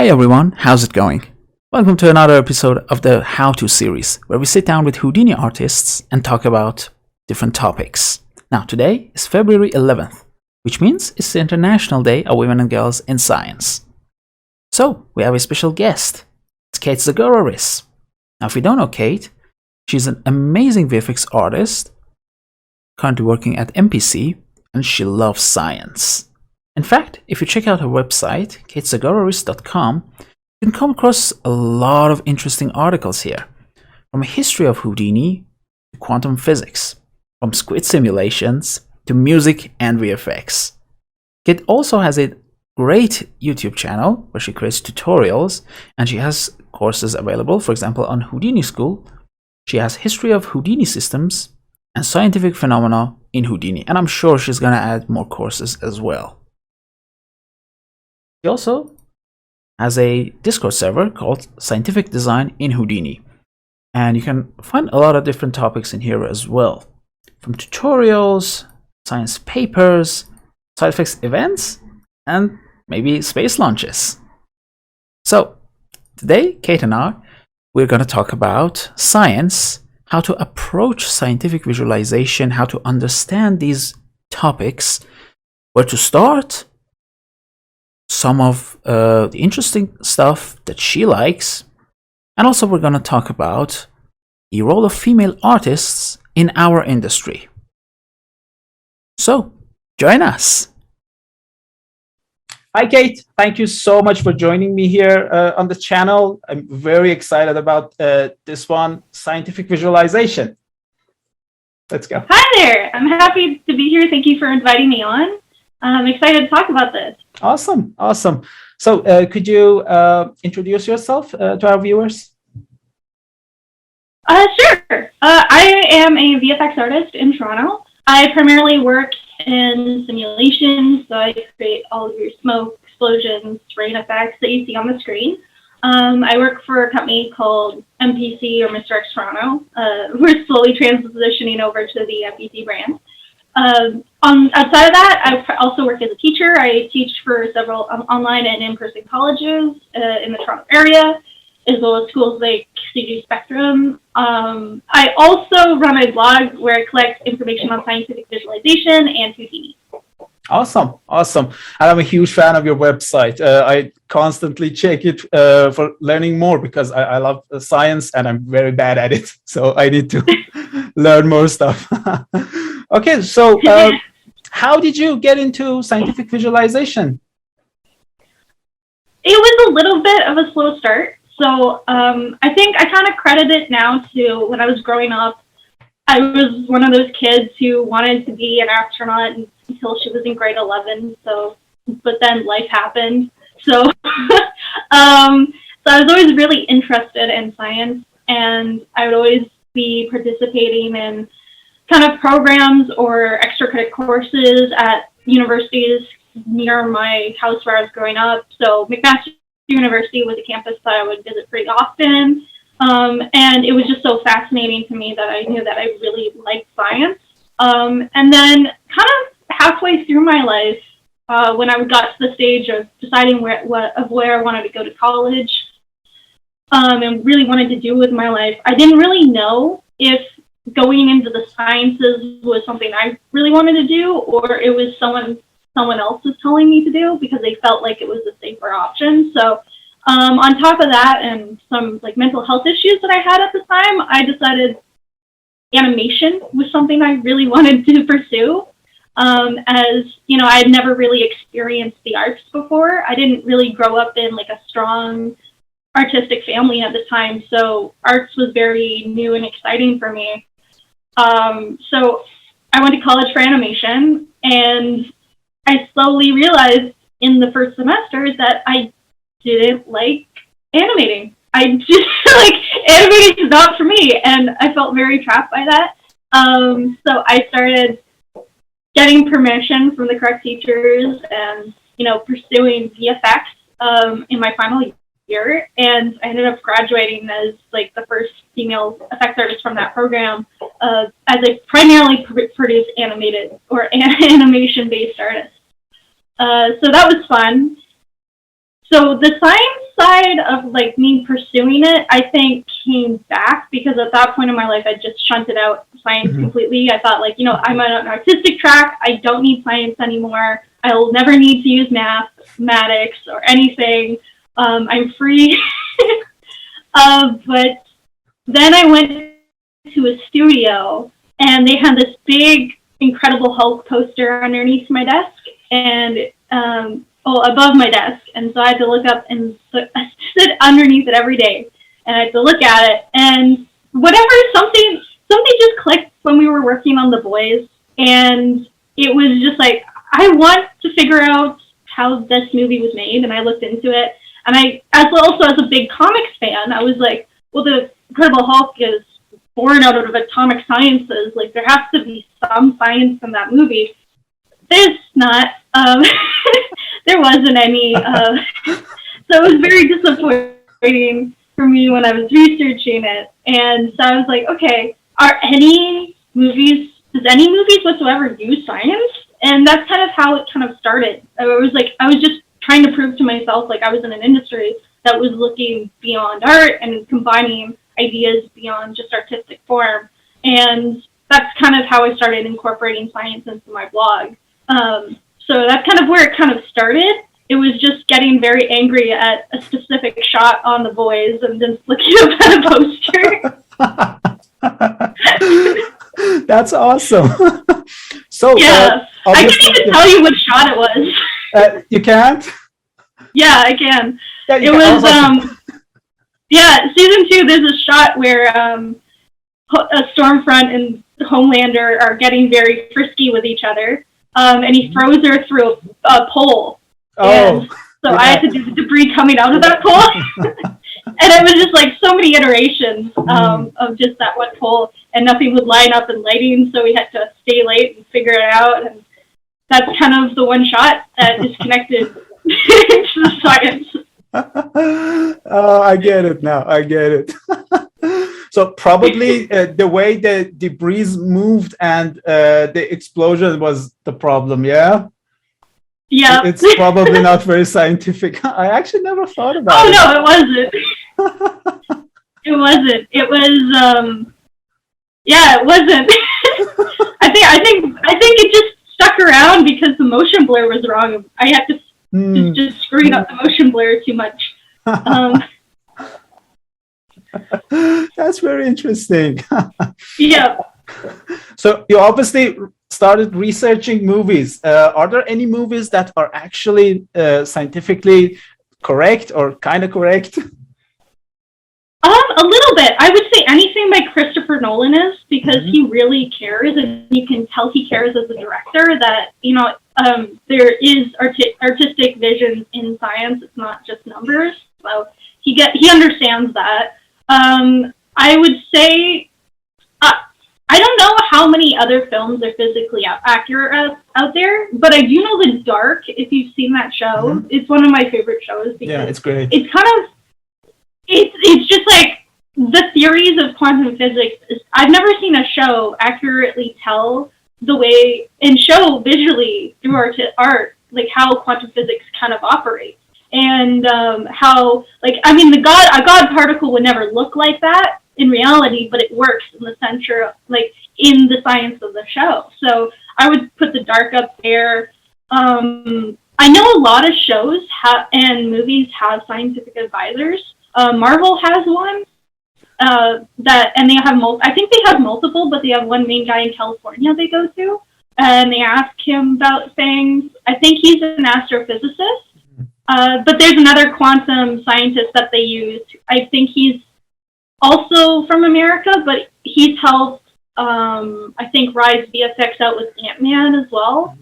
Hey everyone, how's it going? Welcome to another episode of the How To series, where we sit down with Houdini artists and talk about different topics. Now, today is February 11th, which means it's the International Day of Women and Girls in Science. So, we have a special guest. It's Kate Xagoraris. Now, if you don't know Kate, she's an amazing VFX artist, currently working at MPC, and she loves science. In fact, if you check out her website, katexagoraris.com, you can come across a lot of interesting articles here, from a history of Houdini to quantum physics, from squid simulations to music and VFX. Kate also has a great YouTube channel where she creates tutorials, and she has courses available, for example, on Houdini School. She has History of Houdini Systems and Scientific Phenomena in Houdini, and I'm sure she's going to add more courses as well. She also has a Discord server called Scientific Design in Houdini, and you can find a lot of different topics in here as well, from tutorials, science papers, side effects events, and maybe space launches. So today, Kate and we're going to talk about science, how to approach scientific visualization, how to understand these topics, where to start, some of the interesting stuff that she likes, and also we're going to talk about the role of female artists in our industry. So, join us. Hi, Kate. Thank you so much for joining me here on the channel. I'm very excited about this one, scientific visualization. Let's go. Hi there. I'm happy to be here. Thank you for inviting me on. I'm excited to talk about this. Awesome. So could you introduce yourself to our viewers? Sure. I am a VFX artist in Toronto. I primarily work in simulations, so I create all of your smoke, explosions, rain effects that you see on the screen. I work for a company called MPC or Mr. X Toronto. We're slowly transitioning over to the MPC brand. Outside of that, I also work as a teacher. I teach for several online and in-person colleges in the Toronto area, as well as schools like CG Spectrum. I also run a blog where I collect information on scientific visualization and Houdini. Awesome. And I'm a huge fan of your website. I constantly check it for learning more because I love science and I'm very bad at it. So I need to learn more stuff. Okay, so how did you get into scientific visualization? It was a little bit of a slow start. So I think I kind of credit it now to when I was growing up. I was one of those kids who wanted to be an astronaut until she was in grade 11. But then life happened. So, so I was always really interested in science, and I would always be participating in kind of programs or extra credit courses at universities near my house where I was growing up. So McMaster University was a campus that I would visit pretty often. And it was just so fascinating to me that I knew that I really liked science. And then kind of halfway through my life, when I got to the stage of deciding where I wanted to go to college, and really wanted to do with my life, I didn't really know if going into the sciences was something I really wanted to do, or it was someone else was telling me to do because they felt like it was a safer option. So on top of that and some like mental health issues that I had at the time, I decided animation was something I really wanted to pursue. As you know, I had never really experienced the arts before. I didn't really grow up in like a strong artistic family at the time, so arts was very new and exciting for me. So I went to college for animation, and I slowly realized in the first semester that I didn't like animating. I just like animating is not for me, and I felt very trapped by that. So I started getting permission from the correct teachers and, pursuing VFX in my final year, and I ended up graduating as like the first female effects artist from that program, as a primarily produced animated or animation-based artist. So that was fun. So the science side of like me pursuing it, I think came back because at that point in my life, I just shunted out science completely. I thought like, I'm on an artistic track. I don't need science anymore. I'll never need to use mathematics or anything. I'm free. But then I went to a studio and they had this big Incredible Hulk poster underneath my desk and above my desk, and so I had to look up and sit underneath it every day, and I had to look at it, and something just clicked when we were working on The Boys, and it was just like, I want to figure out how this movie was made, and I looked into it, and as a big comics fan, I was like, well, the Incredible Hulk is born out of atomic sciences, like there has to be some science in that movie. There's not. There wasn't any. So it was very disappointing for me when I was researching it. And so I was like, okay, does any movies whatsoever use science? And that's kind of how it kind of started. I was just trying to prove to myself, like I was in an industry that was looking beyond art and combining ideas beyond just artistic form. And that's kind of how I started incorporating science into my blog. So that's kind of where it kind of started. It was just getting very angry at a specific shot on The Boys and just looking up at a poster. That's awesome. So yeah, I can't even tell you what shot it was. You can't? Yeah, I can. Yeah, it was season 2. There's a shot where a Stormfront and Homelander are getting very frisky with each other. And he throws her through a pole. And so I had to do the debris coming out of that pole. And it was just like so many iterations of just that one pole, and nothing would line up in lighting, so we had to stay late and figure it out. And that's kind of the one shot that is connected to the science. Oh, I get it now. I get it. So probably the way the debris moved and the explosion was the problem, yeah? Yeah. It's probably not very scientific. I actually never thought about it. Oh, no, it wasn't. It wasn't. It was, it wasn't. I think it just stuck around because the motion blur was wrong. I had to just screwing up the motion blur too much. That's very interesting. Yeah. So you obviously started researching movies. Are there any movies that are actually scientifically correct or kind of correct? A little bit. I would say anything by Christopher Nolan is, because he really cares, and you can tell he cares as a director that, there is artistic vision in science. It's not just numbers. So he understands that. I would say, I don't know how many other films are physically accurate out there, but I do know The Dark, if you've seen that show. It's one of my favorite shows because it's great. It's kind of, it's just like the theories of quantum physics. I've never seen a show accurately tell the way and show visually through art, like how quantum physics kind of operates. And how, like, I mean, a God particle would never look like that in reality, but it works in the center, like, in the science of the show. So I would put The Dark up there. I know a lot of shows and movies have scientific advisors. Marvel has one, and they have I think they have multiple, but they have one main guy in California they go to, and they ask him about things. I think he's an astrophysicist. But there's another quantum scientist that they use. I think he's also from America, but he's helped, I think, rise VFX out with Ant-Man as well.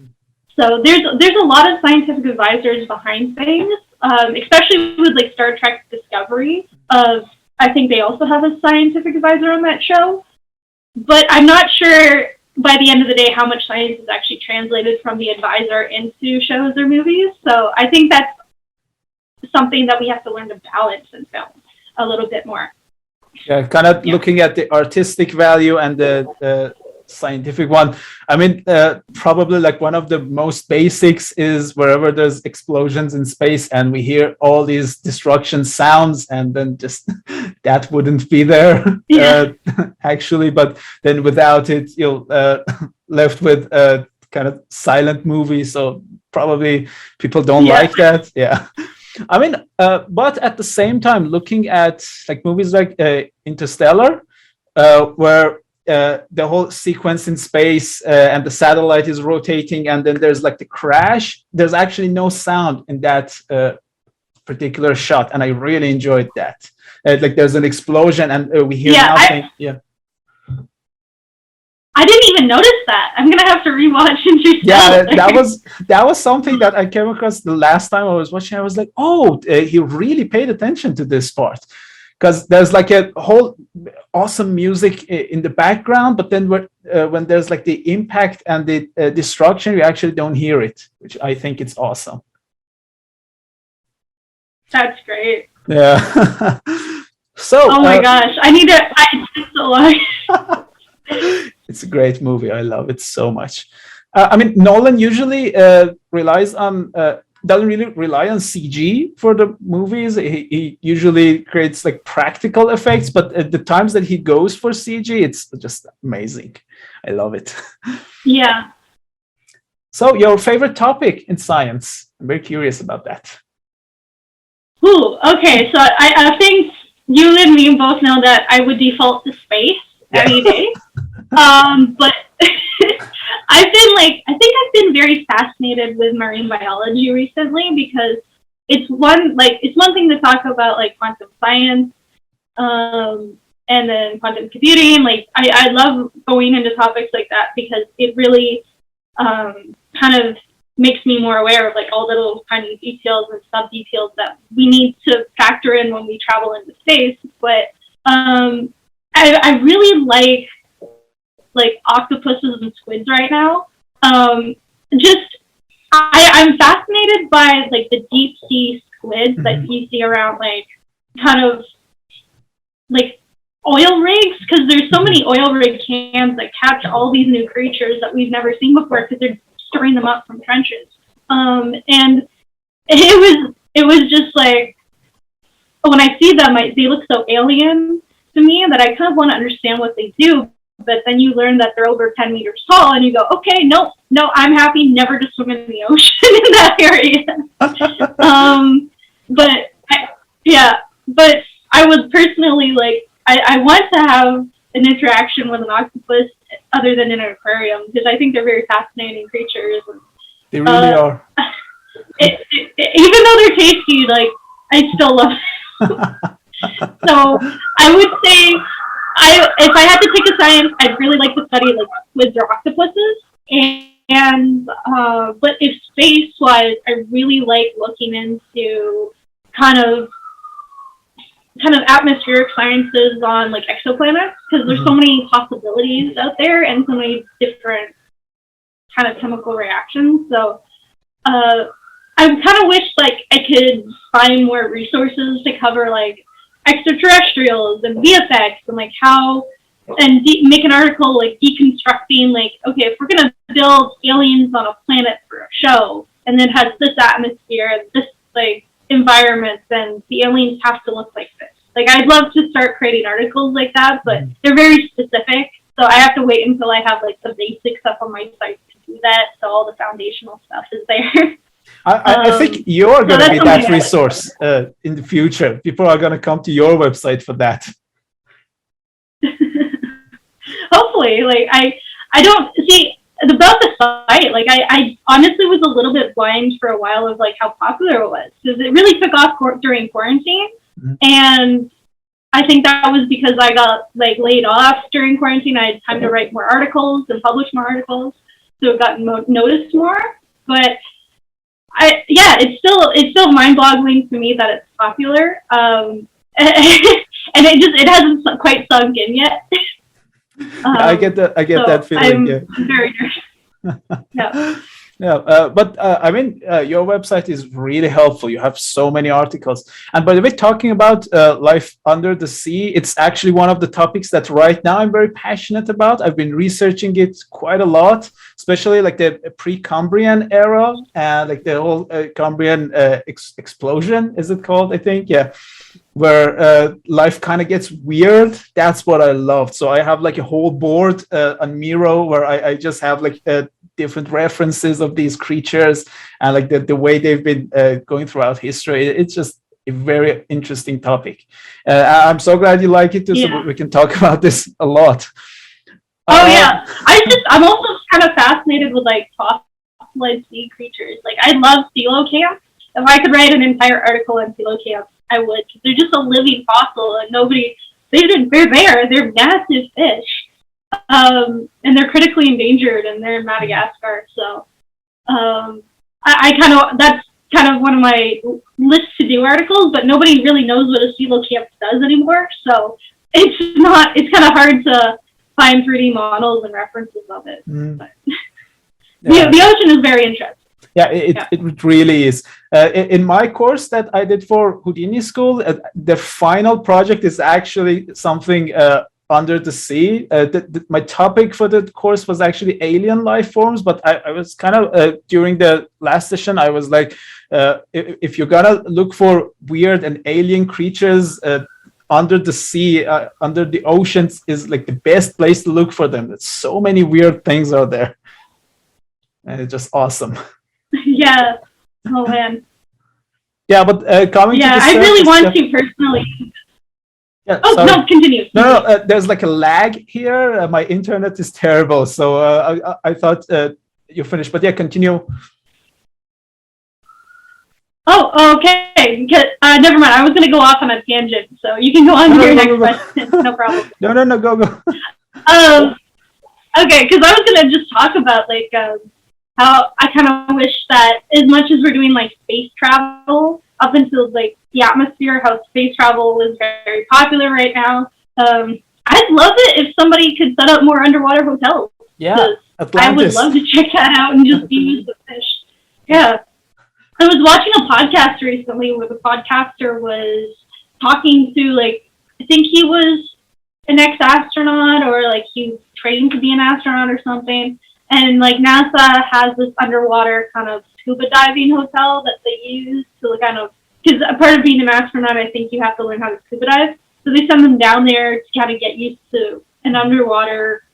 So there's a lot of scientific advisors behind things, especially with like Star Trek Discovery. I think they also have a scientific advisor on that show. But I'm not sure by the end of the day how much science is actually translated from the advisor into shows or movies. So I think that's something that we have to learn to balance in film a little bit more. Yeah, kind of looking at the artistic value and the scientific one. I mean, probably like one of the most basics is wherever there's explosions in space and we hear all these destruction sounds, and then just that wouldn't be there actually. But then without it, you'll left with a kind of silent movie. So probably people don't like that. Yeah. I mean, but at the same time, looking at like movies like Interstellar, where the whole sequence in space and the satellite is rotating, and then there's like the crash. There's actually no sound in that particular shot, and I really enjoyed that. Like there's an explosion, and we hear nothing. I didn't even notice that. I'm gonna have to rewatch Interstellar. Yeah, that was something that I came across the last time I was watching. I was like, oh, he really paid attention to this part. Because there's like a whole awesome music in the background, but then when there's like the impact and the destruction, you actually don't hear it, which I think it's awesome. That's great. Yeah. So. Oh my gosh, it's so long. It's a great movie. I love it so much. I mean, Nolan usually doesn't really rely on CG for the movies. He usually creates like practical effects, but at the times that he goes for CG, it's just amazing. I love it. Yeah. So your favorite topic in science? I'm very curious about that. Ooh, okay. So I think you and me both know that I would default to space any day. But I think I've been very fascinated with marine biology recently, because it's one thing to talk about like quantum science, and then quantum computing. Like I love going into topics like that because it really kind of makes me more aware of like all the little tiny details and sub details that we need to factor in when we travel into space. But I really like octopuses and squids right now. I'm fascinated by like the deep sea squids that you see around like kind of like oil rigs, because there's so many oil rig cams that catch all these new creatures that we've never seen before because they're storing them up from trenches. And it was just like, when I see them, they look so alien to me that I kind of want to understand what they do. But then you learn that they're over 10 meters tall, and you go, okay, no, I'm happy never to swim in the ocean in that area. But I was personally like, I want to have an interaction with an octopus other than in an aquarium, because I think they're very fascinating creatures. They really are. Even though they're tasty, like, I still love them. So I would say, if I had to pick a science, I'd really like to study like squids or octopuses. But if space-wise, I really like looking into kind of atmospheric sciences on like exoplanets, because there's so many possibilities out there and so many different kind of chemical reactions. So I kind of wish like I could find more resources to cover like extraterrestrials and VFX and like how, and make an article like deconstructing like, okay, if we're gonna build aliens on a planet for a show and then has this atmosphere and this like environment, then the aliens have to look like this. Like, I'd love to start creating articles like that, but they're very specific, so I have to wait until I have like the basic stuff on my site to do that, so all the foundational stuff is there. I think you're going to be that resource in the future. People are going to come to your website for that. Hopefully. Like, I don't see about the site. Like, I honestly was a little bit blind for a while of like how popular it was, because it really took off during quarantine. And I think that was because I got like laid off during quarantine. I had time to write more articles and publish more articles, so it got noticed more. But it's still mind-boggling to me that it's popular, and it hasn't quite sunk in yet. I get that feeling. I'm very nervous. Yeah. Yeah, but I mean, your website is really helpful. You have so many articles. And by the way, talking about life under the sea, it's actually one of the topics that right now I'm very passionate about. I've been researching it quite a lot, especially like the Precambrian era and like the whole Cambrian explosion, is it called? I think, yeah, where life kind of gets weird. That's what I loved. So I have like a whole board on Miro where I just have like different references of these creatures and like the way they've been going throughout history. It's just a very interesting topic. I'm so glad you like it too, so we can talk about this a lot. Oh yeah, I'm also kind of fascinated with like fossilized sea creatures. Like I love coelacanths. If I could write an entire article on coelacanths, I would. They're just a living fossil, and they're there. They're massive fish. And they're critically endangered, and they're in Madagascar. So, that's kind of one of my list to do articles, but nobody really knows what a coelacanth does anymore. So it's kind of hard to find 3D models and references of it. But the ocean is very interesting. Yeah, it really is. In my course that I did for Houdini school, the final project is actually something under the sea. My topic for the course was actually alien life forms, but I was kind of, during the last session, I was like, if you're gonna look for weird and alien creatures under the sea, under the oceans is like the best place to look for them. There's so many weird things out there. And it's just awesome. Yeah. Oh man. Yeah, but coming to the surface, I really want to personally. Yeah, no, continue. No, there's like a lag here. My internet is terrible, so I thought you finished, but yeah, continue. Oh, okay. Never mind. I was going to go off on a tangent, so you can go on to your next question. No problem. No, go. Okay, because I was going to just talk about like how I kind of wish that as much as we're doing like space travel up into like the atmosphere, how space travel is very popular right now. I'd love it if somebody could set up more underwater hotels. Yeah, I would love to check that out and just be the fish. Yeah. I was watching a podcast recently where the podcaster was talking to like, I think he was an ex-astronaut or like he trained to be an astronaut or something. And like NASA has this underwater kind of scuba diving hotel that they use to kind of, because a part of being an astronaut, I think you have to learn how to scuba dive. So they send them down there to kind of get used to an underwater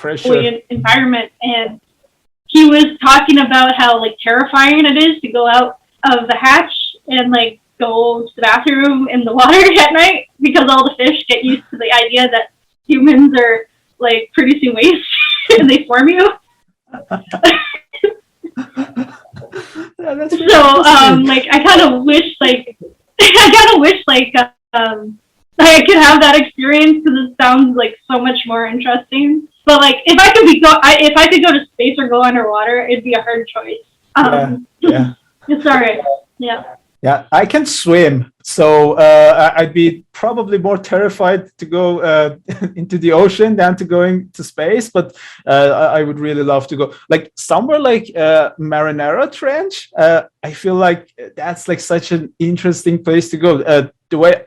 environment. And he was talking about how like terrifying it is to go out of the hatch and like go to the bathroom in the water at night because all the fish get used to the idea that humans are like producing waste and they form you. Yeah, that's really like I kind of wish like I could have that experience because it sounds like so much more interesting. But like if I could go to space or go underwater, it'd be a hard choice. Yeah. It's all right. Yeah. Yeah, I can swim, so I'd be probably more terrified to go into the ocean than to going to space. But I would really love to go, like somewhere like Marinara Trench. I feel like that's like such an interesting place to go. The way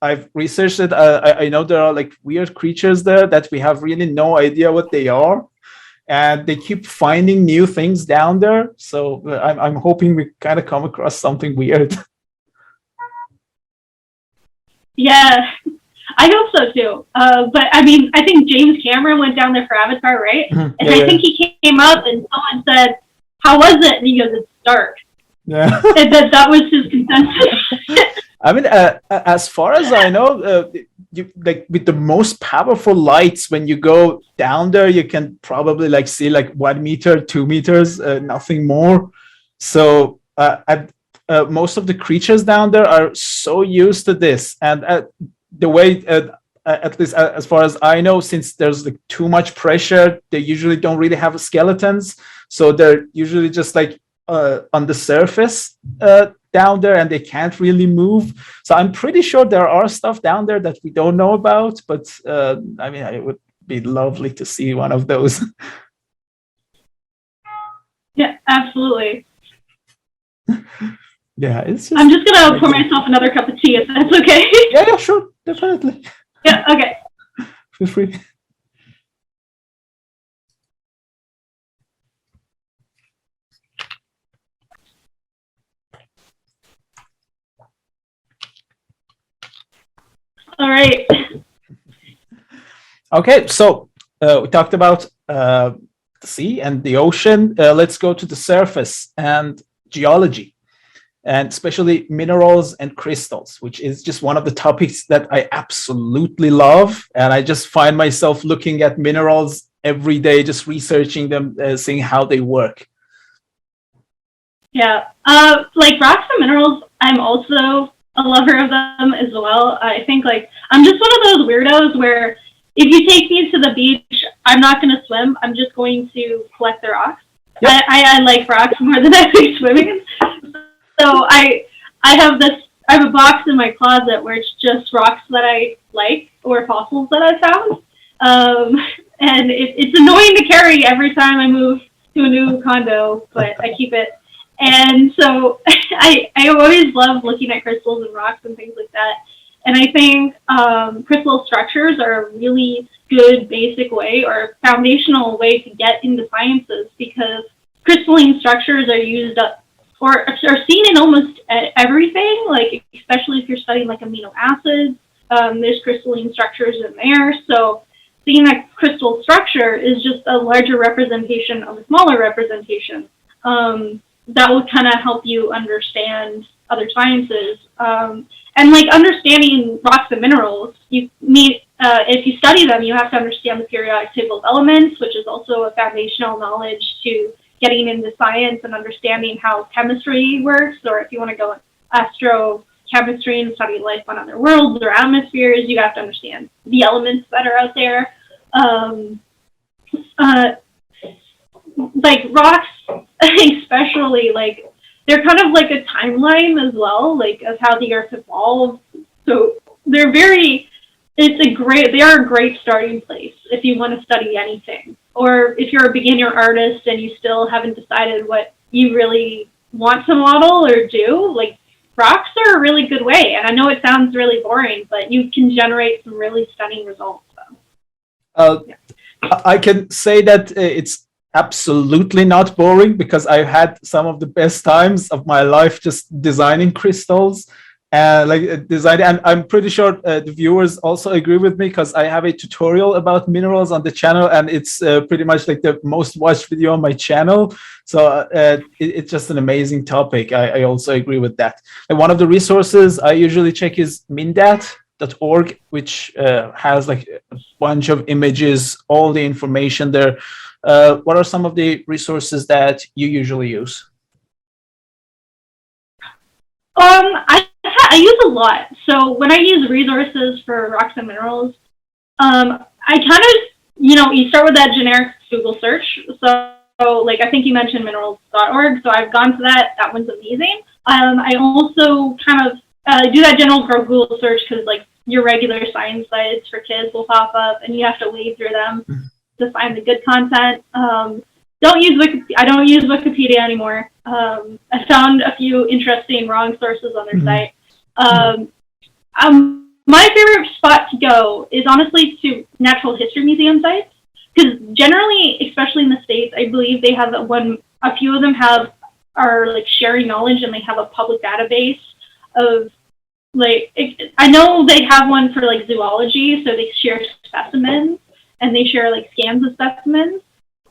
I've researched it, I know there are like weird creatures there that we have really no idea what they are. And they keep finding new things down there. So I'm hoping we kind of come across something weird. Yeah, I hope so too. But I mean, I think James Cameron went down there for Avatar, right? Mm-hmm. And I think he came up and someone said, "How was it?" And he goes, "It's dark." Yeah. And that was his consensus. I mean, as far as I know, you like with the most powerful lights, when you go down there, you can probably like see like 1 meter, 2 meters, nothing more. So most of the creatures down there are so used to this, and the way, at least as far as I know, since there's like too much pressure, they usually don't really have skeletons, so they're usually just like on the surface down there, and they can't really move. So I'm pretty sure there are stuff down there that we don't know about, but I mean, it would be lovely to see one of those. Yeah, absolutely. Yeah, it's just. I'm just gonna pour myself another cup of tea if that's okay. Yeah, sure, definitely. Yeah. Okay. Feel free. All right. Okay, so we talked about the sea and the ocean. Let's go to the surface and geology, and especially minerals and crystals, which is just one of the topics that I absolutely love. And I just find myself looking at minerals every day, just researching them, seeing how they work. Yeah. Like rocks and minerals, I'm also a lover of them as well. I think like I'm just one of those weirdos where if you take me to the beach, I'm not going to swim. I'm just going to collect the rocks. Yep. I like rocks more than I like swimming. So I have a box in my closet where it's just rocks that I like or fossils that I found. And it's annoying to carry every time I move to a new condo, but I keep it. And so I always love looking at crystals and rocks and things like that. And I think crystal structures are a really good basic way or foundational way to get into sciences, because crystalline structures are used or are seen in almost everything, like especially if you're studying like amino acids, there's crystalline structures in there. So seeing a crystal structure is just a larger representation of a smaller representation. That will kind of help you understand other sciences. And like understanding rocks and minerals, you need, if you study them, you have to understand the periodic table of elements, which is also a foundational knowledge to getting into science and understanding how chemistry works. Or if you want to go astrochemistry and study life on other worlds or atmospheres, you have to understand the elements that are out there. Like rocks, especially, like they're kind of like a timeline as well, like of how the Earth evolved. So they are a great starting place if you want to study anything, or if you're a beginner artist and you still haven't decided what you really want to model or do. Like rocks are a really good way, and I know it sounds really boring, but you can generate some really stunning results. Yeah. I can say that it's absolutely not boring, because I've had some of the best times of my life just designing crystals and designing. And I'm pretty sure the viewers also agree with me, because I have a tutorial about minerals on the channel, and it's pretty much like the most watched video on my channel. So it's just an amazing topic. I also agree with that. And one of the resources I usually check is mindat.org, which has like a bunch of images, all the information there. What are some of the resources that you usually use? I use a lot. So when I use resources for rocks and minerals, I kind of, you start with that generic Google search. So like I think you mentioned minerals.org, so I've gone to that. That one's amazing. I also kind of do that general Google search, because like your regular science sites for kids will pop up, and you have to wade through them to find the good content. I don't use Wikipedia anymore. I found a few interesting wrong sources on their site. My favorite spot to go is honestly to natural history museum sites, because generally, especially in the States, I believe they have a few of them are like sharing knowledge, and they have a public database of I know they have one for like zoology, so they share specimens and they share like scans of specimens.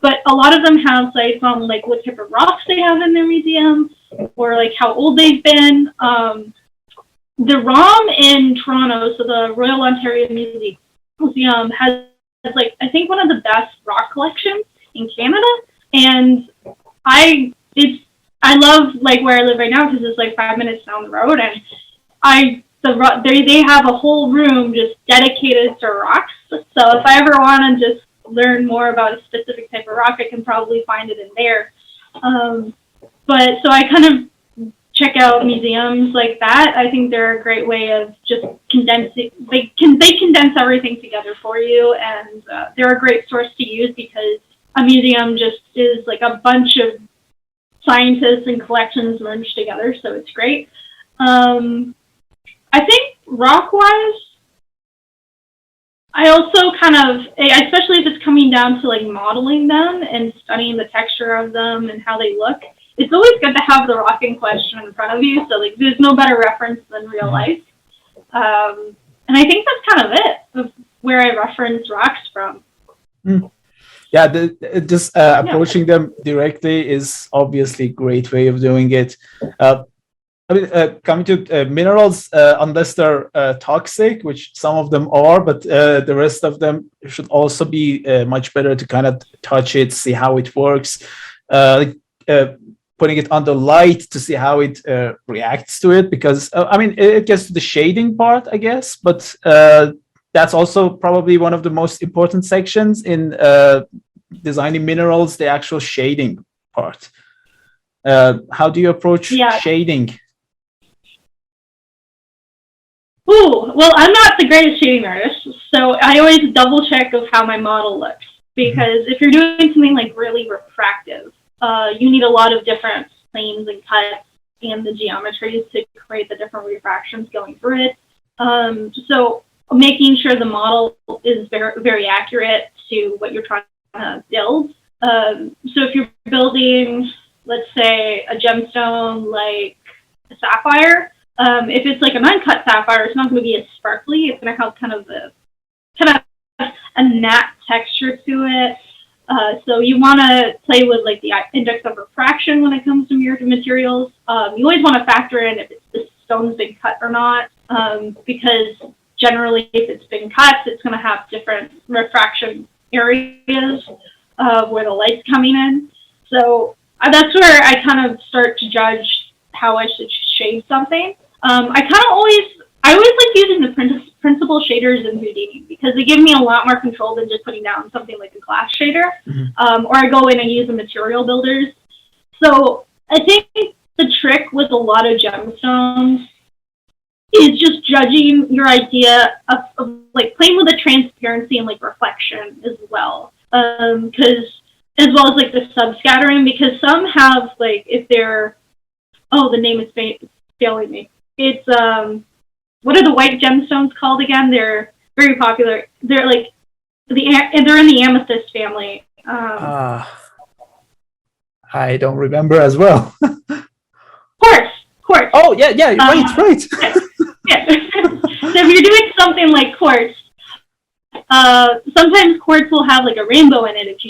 But a lot of them have sites on like what type of rocks they have in their museum, or like how old they've been. The ROM in Toronto, so the Royal Ontario Museum, has like I think one of the best rock collections in Canada, and I love like where I live right now, because it's like 5 minutes down the road, and they have a whole room just dedicated to rocks. So if I ever want to just learn more about a specific type of rock, I can probably find it in there. But so I kind of check out museums like that. I think they're a great way of just condensing. They condense everything together for you, and they're a great source to use, because a museum just is like a bunch of scientists and collections merged together, so it's great. I think rock-wise, I also kind of, especially if it's coming down to like modeling them and studying the texture of them and how they look, it's always good to have the rock in question in front of you. So like, there's no better reference than real life. And I think that's kind of it, of where I reference rocks from. Yeah, just approaching them directly is obviously a great way of doing it. I mean, coming to minerals, unless they're toxic, which some of them are, but the rest of them should also be much better to kind of touch it, see how it works, putting it under light to see how it reacts to it. Because, I mean, it gets to the shading part, I guess, but that's also probably one of the most important sections in designing minerals, the actual shading part. How do you approach shading? Ooh, well, I'm not the greatest shading artist, so I always double check of how my model looks. Because if you're doing something like really refractive, you need a lot of different planes and cuts and the geometries to create the different refractions going through it. So making sure the model is very, very accurate to what you're trying to build. So if you're building, let's say, a gemstone like a sapphire, if it's like an uncut sapphire, it's not going to be as sparkly. It's going to have kind of a matte texture to it. So you want to play with like the index of refraction when it comes to mirrored materials. You always want to factor in if the stone's been cut or not, because generally if it's been cut, it's going to have different refraction areas where the light's coming in. So that's where I kind of start to judge how I should shade something. I always like using the principal shaders in Houdini because they give me a lot more control than just putting down something like a glass shader. Or I go in and use the material builders. So I think the trick with a lot of gemstones is just judging your idea of like playing with the transparency and like reflection as well. Because as well as like the subscattering, because some have like, if they're, the name is failing me. It's what are the white gemstones called again? They're very popular. They're like they're in the amethyst family. I don't remember as well. Quartz. Oh yeah, right. Yeah. So if you're doing something like quartz, sometimes quartz will have like a rainbow in it if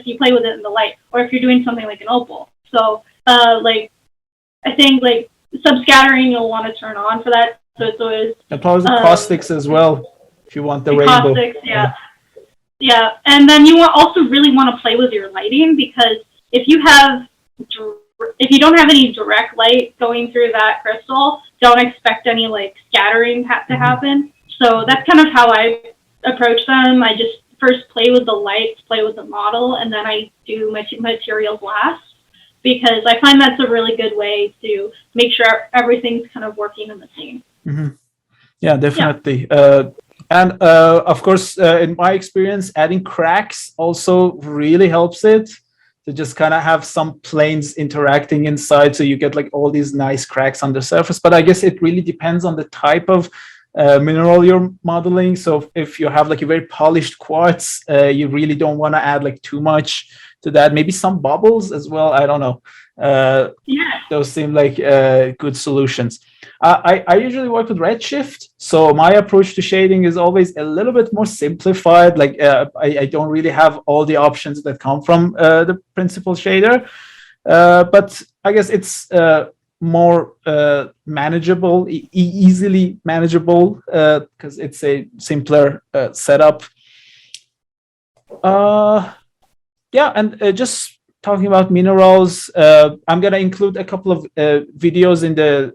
you play with it in the light, or if you're doing something like an opal. So I think like subscattering you'll want to turn on for that. So it's always and probably the caustics as well if you want the rainbow. Caustics, yeah. And then you also really want to play with your lighting, because if you don't have any direct light going through that crystal, don't expect any like scattering to happen. So that's kind of how I approach them. I just first play with the lights, play with the model, and then I do my materials last, because I find that's a really good way to make sure everything's kind of working in the scene. Yeah, definitely. Yeah. And of course, in my experience, adding cracks also really helps it to just kind of have some planes interacting inside, so you get like all these nice cracks on the surface. But I guess it really depends on the type of mineral you're modeling. So if you have like a very polished quartz, you really don't want to add like too much to that. Maybe some bubbles as well. I don't know. Those seem like good solutions. I usually work with Redshift, so my approach to shading is always a little bit more simplified. Like I don't really have all the options that come from the principal shader, but I guess it's more manageable, easily manageable, because it's a simpler setup. And just talking about minerals, I'm gonna include a couple of videos in a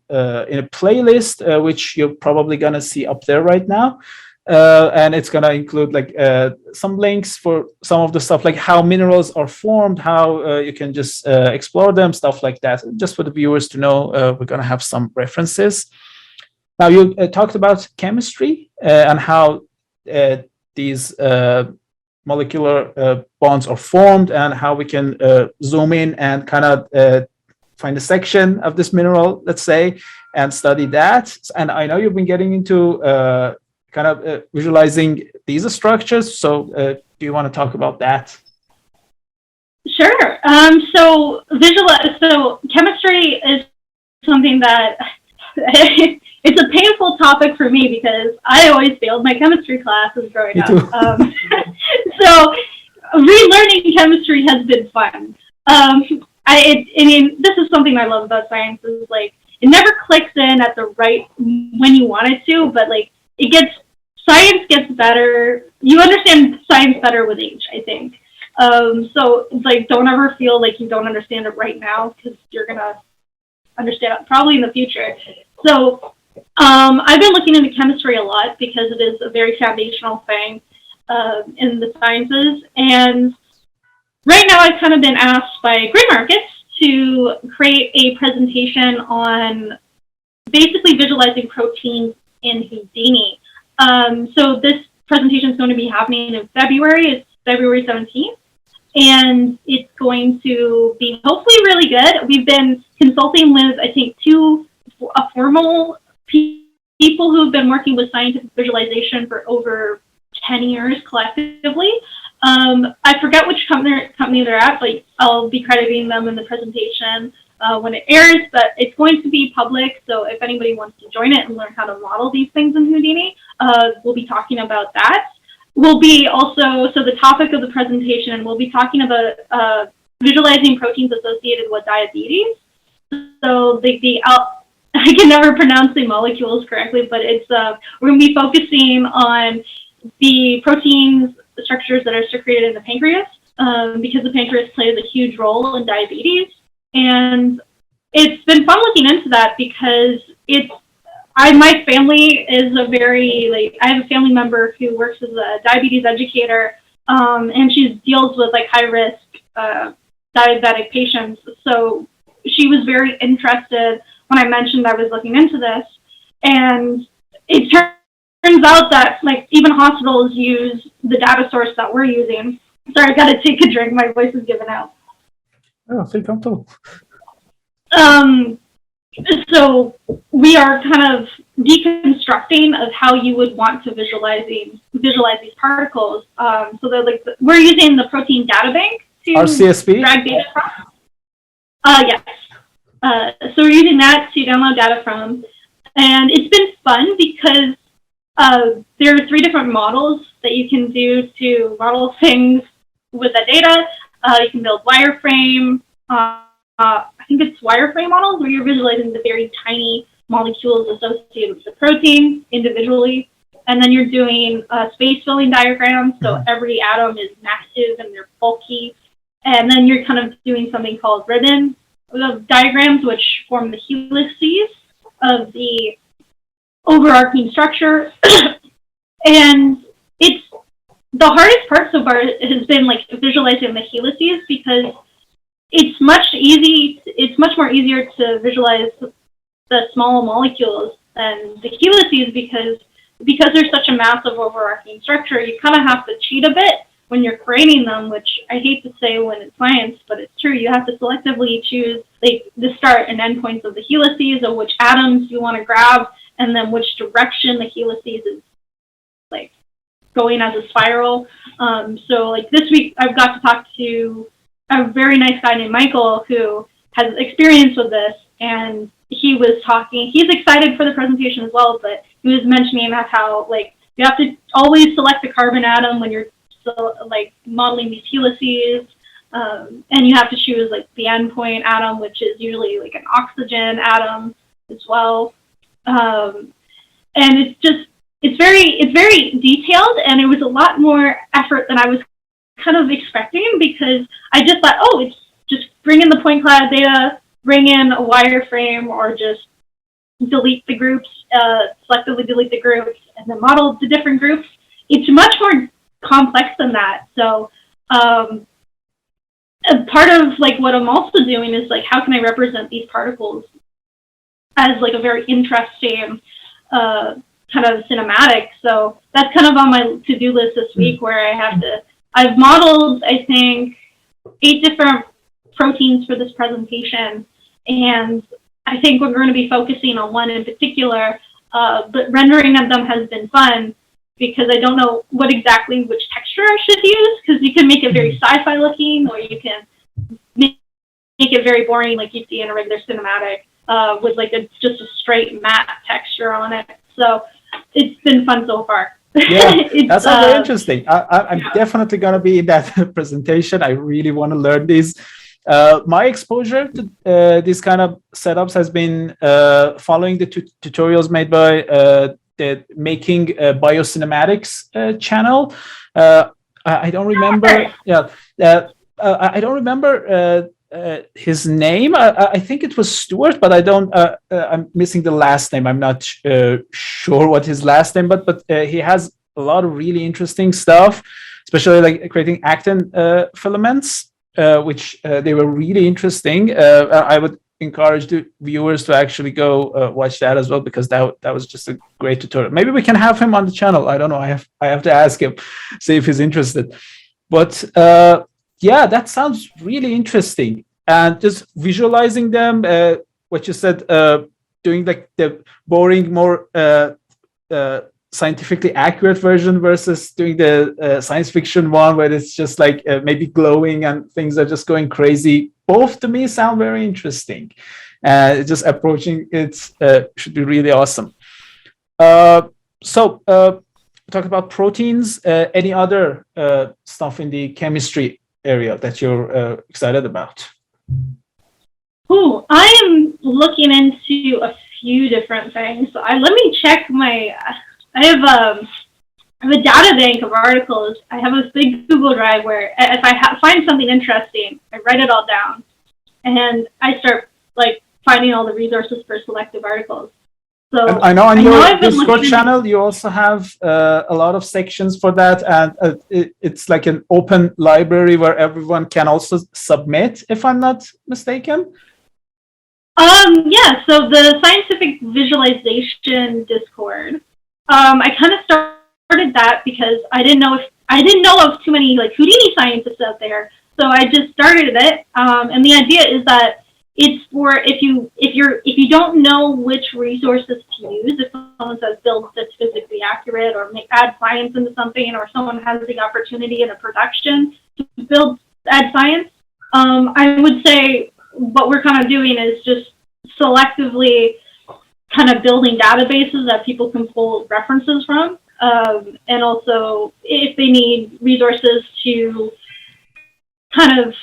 playlist, which you're probably gonna see up there right now, and it's gonna include like some links for some of the stuff, like how minerals are formed, how you can just explore them, stuff like that, just for the viewers to know. We're gonna have some references. Now, you talked about chemistry and how these molecular bonds are formed, and how we can zoom in and kind of find a section of this mineral, let's say, and study that. And I know you've been getting into visualizing these structures. So do you want to talk about that? Sure. So chemistry is something that it's a painful topic for me because I always failed my chemistry classes growing up. So relearning chemistry has been fun. I mean, this is something I love about science is like it never clicks in at the right when you want it to, but like science gets better. You understand science better with age, I think. So it's like don't ever feel like you don't understand it right now because you're gonna understand it probably in the future. So I've been looking into chemistry a lot because it is a very foundational thing in the sciences. And right now I've kind of been asked by Grid Markets to create a presentation on basically visualizing proteins in Houdini. So this presentation is going to be happening in February. It's February 17th. And it's going to be hopefully really good. We've been consulting with, I think, two formal people who've been working with scientific visualization for over 10 years collectively. I forget which company they're at, but I'll be crediting them in the presentation when it airs, but it's going to be public, so if anybody wants to join it and learn how to model these things in Houdini, we'll be talking about that. We'll be also, so the topic of the presentation, we'll be talking about visualizing proteins associated with diabetes. So I can never pronounce the molecules correctly, but it's we're going to be focusing on the proteins, the structures that are secreted in the pancreas, because the pancreas plays a huge role in diabetes. And it's been fun looking into that because my family is I have a family member who works as a diabetes educator, and she deals with like high risk diabetic patients. So she was very interested when I mentioned I was looking into this, and it turns out that like even hospitals use the data source that we're using. Sorry, I gotta take a drink. My voice is giving out. Oh, feel comfortable. So we are kind of deconstructing of how you would want to visualize these particles. So they're like we're using the protein data bank to RCSP? drag data from. Yes. So we're using that to download data from, and it's been fun because there are 3 different models that you can do to model things with the data. You can build wireframe. I think it's wireframe models where you're visualizing the very tiny molecules associated with the protein individually. And then you're doing space filling diagrams. So every atom is massive and they're bulky. And then you're kind of doing something called ribbon diagrams, which form the helices of the overarching structure. And it's the hardest part so far has been like visualizing the helices because it's much more easier to visualize the small molecules than the helices because there's such a massive overarching structure. You kind of have to cheat a bit when you're creating them, which I hate to say when it's science, but it's true. You have to selectively choose like the start and end points of the helices of which atoms you want to grab, and then which direction the helices is like going as a spiral. So like this week, I've got to talk to a very nice guy named Michael who has experience with this, and he was talking. He's excited for the presentation as well, but he was mentioning about how like you have to always select the carbon atom when you're like modeling these helices, and you have to choose like the endpoint atom, which is usually like an oxygen atom as well. And it's very detailed, and it was a lot more effort than I was kind of expecting because I just thought, oh, it's just bring in the point cloud data, bring in a wireframe, or just delete the groups, selectively delete the groups, and then model the different groups. It's much more complex than that. So a part of like what I'm also doing is like how can I represent these particles as like a very interesting kind of cinematic. So that's kind of on my to-do list this week where I've modeled I think 8 different proteins for this presentation, and I think we're going to be focusing on one in particular, but rendering of them has been fun because I don't know which texture I should use, because you can make it very sci-fi looking, or you can make it very boring like you see in a regular cinematic with like just a straight matte texture on it. So it's been fun so far. Yeah, that's very interesting. I'm definitely going to be in that presentation. I really want to learn these. My exposure to these kind of setups has been following the tutorials made by the Making Biocinematics channel. I don't remember. Yeah, I don't remember his name. I think it was Stuart, but I don't. I'm missing the last name. I'm not sure what his last name, but he has a lot of really interesting stuff, especially like creating actin filaments, which they were really interesting. I would encourage the viewers to actually go watch that as well, because that was just a great tutorial. Maybe we can have him on the channel. I don't know. I have to ask him, see if he's interested. But yeah, that sounds really interesting. And just visualizing them, what you said, doing like the boring, more scientifically accurate version versus doing the science fiction one where it's just like maybe glowing and things are just going crazy. Both to me sound very interesting. Just approaching it should be really awesome. So talk about proteins. Any other stuff in the chemistry area that you're excited about? I am looking into a few different things. So let me check my. I have a data bank of articles. I have a big Google Drive where if I find something interesting, I write it all down, and I start like finding all the resources for selective articles. So and I know on your Discord channel, you also have a lot of sections for that, and it's like an open library where everyone can also submit, if I'm not mistaken. Yeah, so the scientific visualization Discord, I kind of started that because I didn't know of too many like Houdini scientists out there. So I just started it, and the idea is that it's for if you don't know which resources to use. If someone says build that's physically accurate, or add science into something, or someone has the opportunity in a production to add science, I would say what we're kind of doing is just selectively kind of building databases that people can pull references from, and also if they need resources to kind of,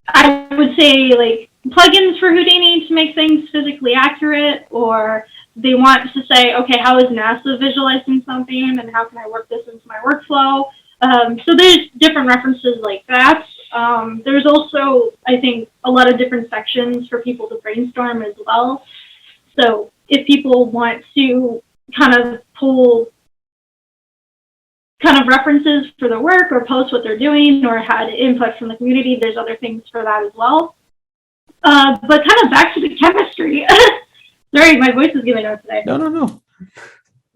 I would say like plugins for Houdini to make things physically accurate, or they want to say, okay, how is NASA visualizing something and how can I work this into my workflow? So there's different references like that. There's also, I think, a lot of different sections for people to brainstorm as well. So if people want to kind of pull kind of references for their work or post what they're doing or had input from the community, there's other things for that as well. But kind of back to the chemistry. Sorry, my voice is giving out today. No.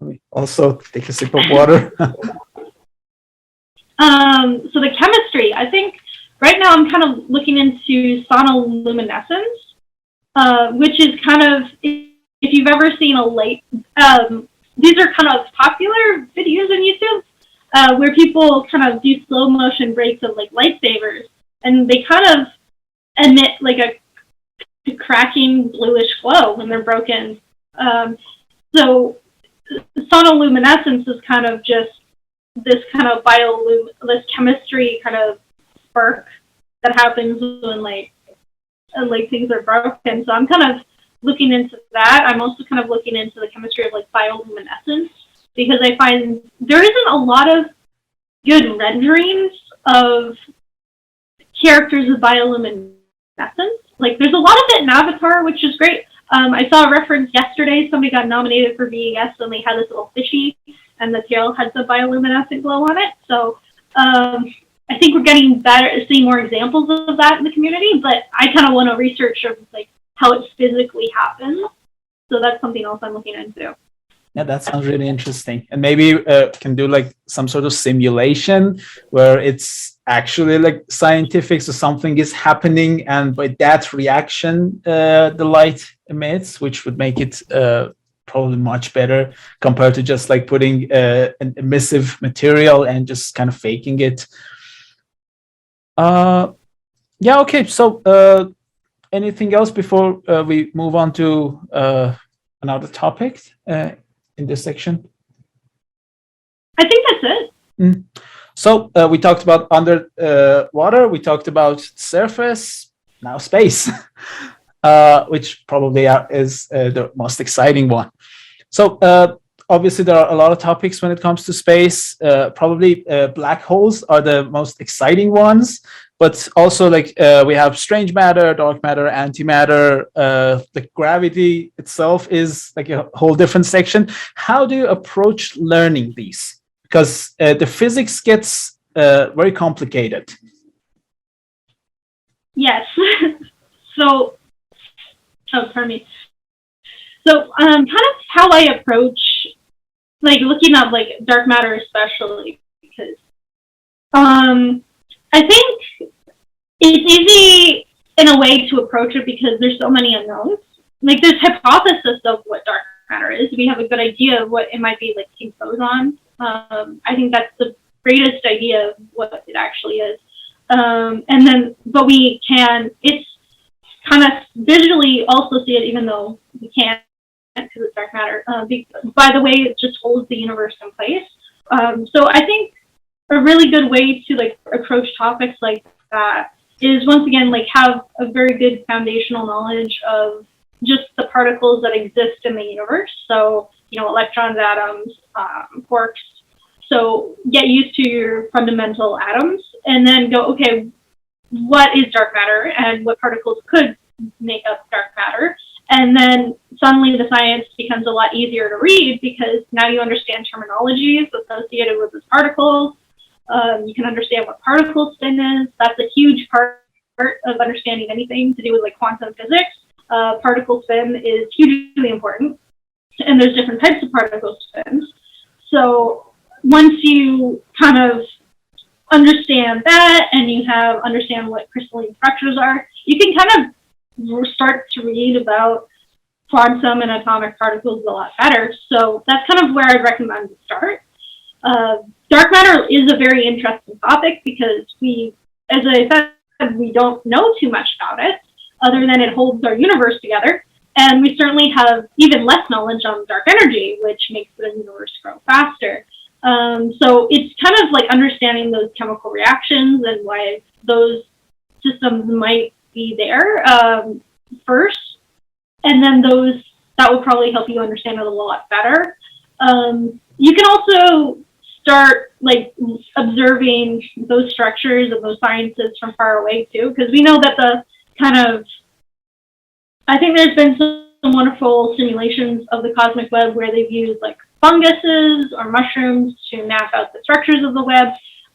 Let me also take a sip of water. So the chemistry, I think right now I'm kind of looking into sonoluminescence, which is kind of, if you've ever seen a light, these are kind of popular videos on YouTube where people kind of do slow motion breaks of like lightsabers, and they kind of emit like a cracking bluish glow when they're broken. So sonoluminescence is kind of just this kind of this chemistry kind of spark that happens when like things are broken. So I'm kind of looking into that. I'm also kind of looking into the chemistry of like bioluminescence, because I find there isn't a lot of good renderings of characters with bioluminescence. Like there's a lot of it in Avatar, which is great. I saw a reference yesterday. Somebody got nominated for VES and they had this little fishy and the tail had the bioluminescent glow on it. So I think we're getting better at seeing more examples of that in the community, but I kind of want to research like how it physically happens. So that's something else I'm looking into. Yeah, that sounds really interesting. And maybe can do like some sort of simulation where it's actually like scientific, so something is happening, and by that reaction the light emits, which would make it probably much better compared to just like putting an emissive material and just kind of faking it. Yeah, okay, so anything else before we move on to another topic in this section? I think that's it. So we talked about under water, we talked about surface, now space, which probably is the most exciting one. So obviously there are a lot of topics when it comes to space. Probably black holes are the most exciting ones, but also like we have strange matter, dark matter, antimatter. The gravity itself is like a whole different section. How do you approach learning these? Because the physics gets very complicated. Yes. So, pardon me. So, kind of how I approach, like, looking at, like, dark matter especially, because I think it's easy in a way to approach it because there's so many unknowns. Like, there's hypothesis of what dark matter is. We have a good idea of what it might be, like, seeing photons. I think that's the greatest idea of what it actually is. And then, but it's kind of visually also see it, even though we can't because it's dark matter. By the way, it just holds the universe in place. So I think a really good way to like approach topics like that is once again, like have a very good foundational knowledge of just the particles that exist in the universe. So, electrons, atoms, quarks. So get used to your fundamental atoms and then go, okay, what is dark matter and what particles could make up dark matter? And then suddenly the science becomes a lot easier to read because now you understand terminologies associated with those particles. You can understand what particle spin is. That's a huge part of understanding anything to do with like quantum physics. Particle spin is hugely important. And there's different types of particle spins. So once you kind of understand that and you understand what crystalline structures are, you can kind of start to read about quantum and atomic particles a lot better. So that's kind of where I'd recommend to start. Dark matter is a very interesting topic because as I said, we don't know too much about it other than it holds our universe together. And we certainly have even less knowledge on dark energy, which makes the universe grow faster. So it's kind of like understanding those chemical reactions and why those systems might be there first. And then that will probably help you understand it a lot better. You can also start like observing those structures and those sciences from far away too, because we know that I think there's been some wonderful simulations of the cosmic web where they've used like funguses or mushrooms to map out the structures of the web.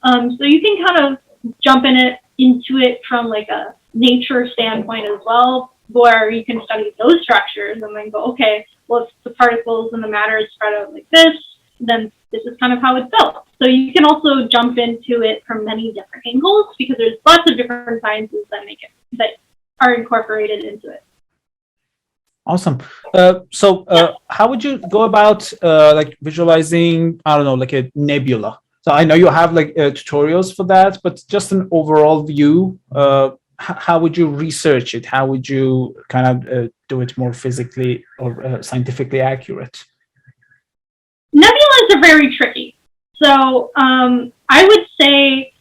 So you can kind of jump into it from like a nature standpoint as well, where you can study those structures and then go, okay, well, if the particles and the matter is spread out like this, then this is kind of how it's built. So you can also jump into it from many different angles because there's lots of different sciences that are incorporated into it. Awesome. So how would you go about like visualizing, I don't know, like a nebula? So I know you have like tutorials for that, but just an overall view, how would you research it? How would you kind of do it more physically or scientifically accurate? Nebulas are very tricky. So I would say,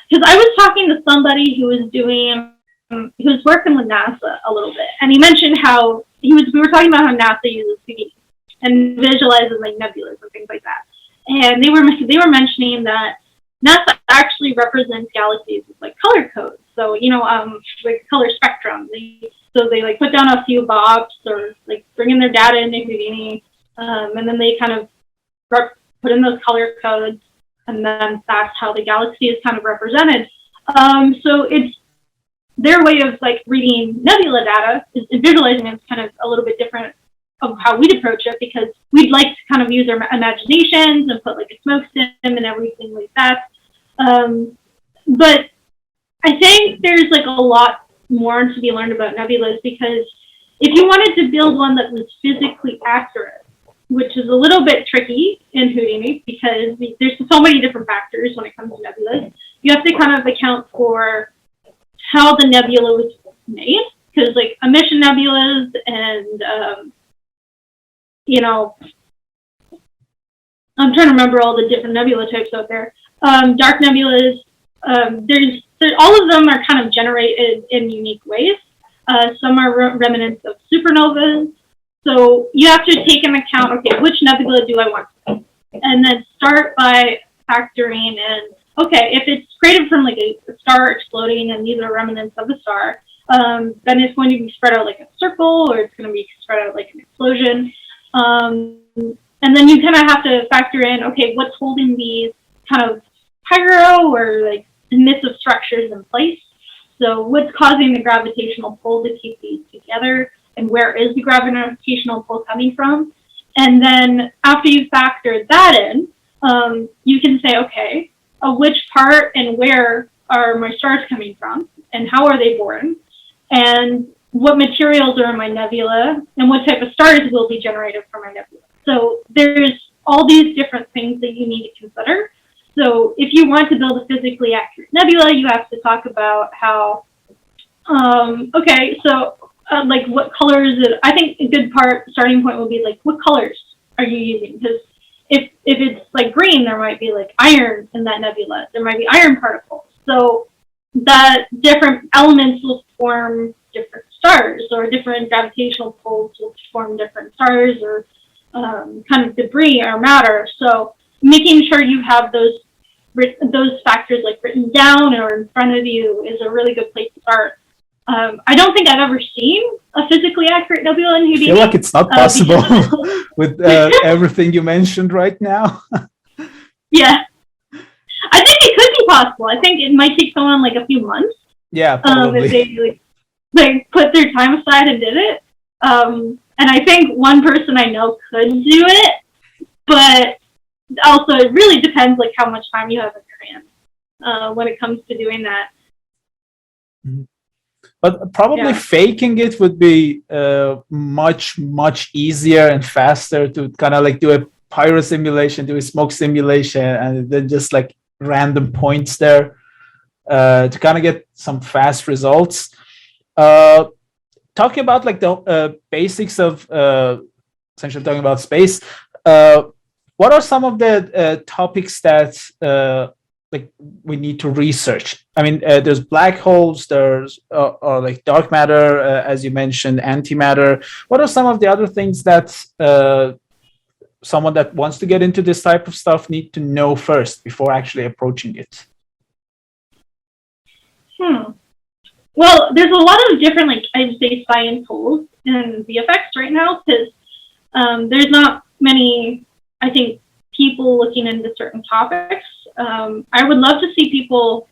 because I was talking to somebody who was working with NASA a little bit, and he mentioned how we were talking about how NASA uses Houdini and visualizes like nebulas and things like that. And they were mentioning that NASA actually represents galaxies with like color codes. So like color spectrum. They like put down a few bops or like bring in their data into Houdini, and then they kind of put in those color codes, and then that's how the galaxy is kind of represented. So it's their way of like reading nebula data is visualizing it's kind of a little bit different of how we'd approach it because we'd like to kind of use our imaginations and put like a smoke sim and everything like that. But I think there's like a lot more to be learned about nebulas, because if you wanted to build one that was physically accurate, which is a little bit tricky in Houdini because there's so many different factors when it comes to nebulas, you have to kind of account for how the nebula was made, because like emission nebulas and I'm trying to remember all the different nebula types out there. Dark nebulas, there's all of them are kind of generated in unique ways. Some are remnants of supernovas. So you have to take into account, okay, which nebula do I want to make? And then start by factoring in, okay, if it's created from like a star exploding and these are remnants of a star, then it's going to be spread out like a circle, or it's going to be spread out like an explosion. And then you kind of have to factor in, okay, what's holding these kind of pyro or like emissive structures in place? So what's causing the gravitational pull to keep these together, and where is the gravitational pull coming from? And then after you factor that in, you can say, okay, which part and where are my stars coming from, and how are they born, and what materials are in my nebula, and what type of stars will be generated from my nebula. So there's all these different things that you need to consider. So if you want to build a physically accurate nebula, you have to talk about how, like what colors, I think a good starting point would be like, what colors are you using? Because if it's like green, there might be like iron in that nebula. There might be iron particles. So that different elements will form different stars, or different gravitational pulls will form different stars, or kind of debris or matter. So making sure you have those factors like written down or in front of you is a really good place to start. I don't think I've ever seen a physically accurate nebula in Houdini. I feel like it's not possible with everything you mentioned right now. Yeah. I think it could be possible. I think it might take someone like a few months. Yeah, probably. If they like put their time aside and did it. And I think one person I know could do it, but also it really depends like how much time you have in your hands when it comes to doing that. But probably faking it would be much easier and faster to kind of like do a pyro simulation, do a smoke simulation, and then just like random points there to kind of get some fast results. Talking about like the basics of essentially talking about space, what are some of the topics that like we need to research? I mean, there's black holes, there's or like dark matter, as you mentioned, antimatter. What are some of the other things that someone that wants to get into this type of stuff need to know first before actually approaching it? Well, there's a lot of different, like, I'd say, science holes in VFX right now, because there's not many, I think, people looking into certain topics. I would love to see people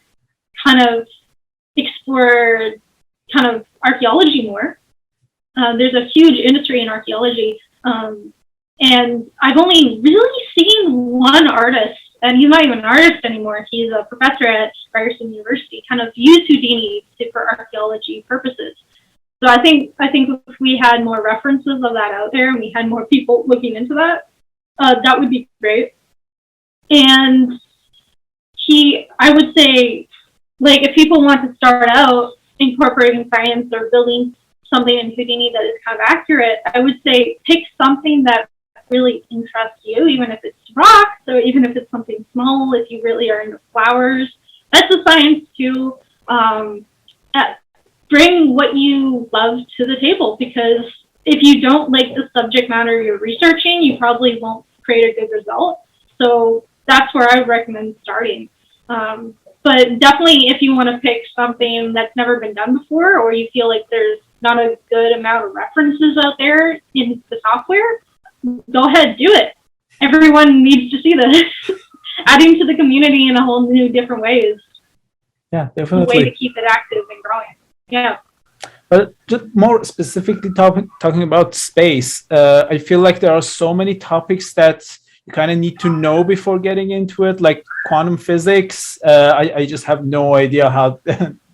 kind of explore kind of archaeology more. There's a huge industry in archaeology, and I've only really seen one artist, and he's not even an artist anymore. He's a professor at Ryerson University, kind of use Houdini for archaeology purposes. So I think if we had more references of that out there, and we had more people looking into that, that would be great. And I would say, like, if people want to start out incorporating science or building something in Houdini that is kind of accurate, I would say pick something that really interests you, even if it's rocks, or even if it's something small, if you really are into flowers. That's a science too. Bring what you love to the table, because if you don't like the subject matter you're researching, you probably won't create a good result. So that's where I would recommend starting. But definitely, if you want to pick something that's never been done before, or you feel like there's not a good amount of references out there in the software, go ahead, do it. Everyone needs to see this. Adding to the community in a whole new different ways. Yeah, definitely. A way to keep it active and growing. Yeah. But just more specifically talking about space, I feel like there are so many topics that you kind of need to know before getting into it, like quantum physics. I just have no idea how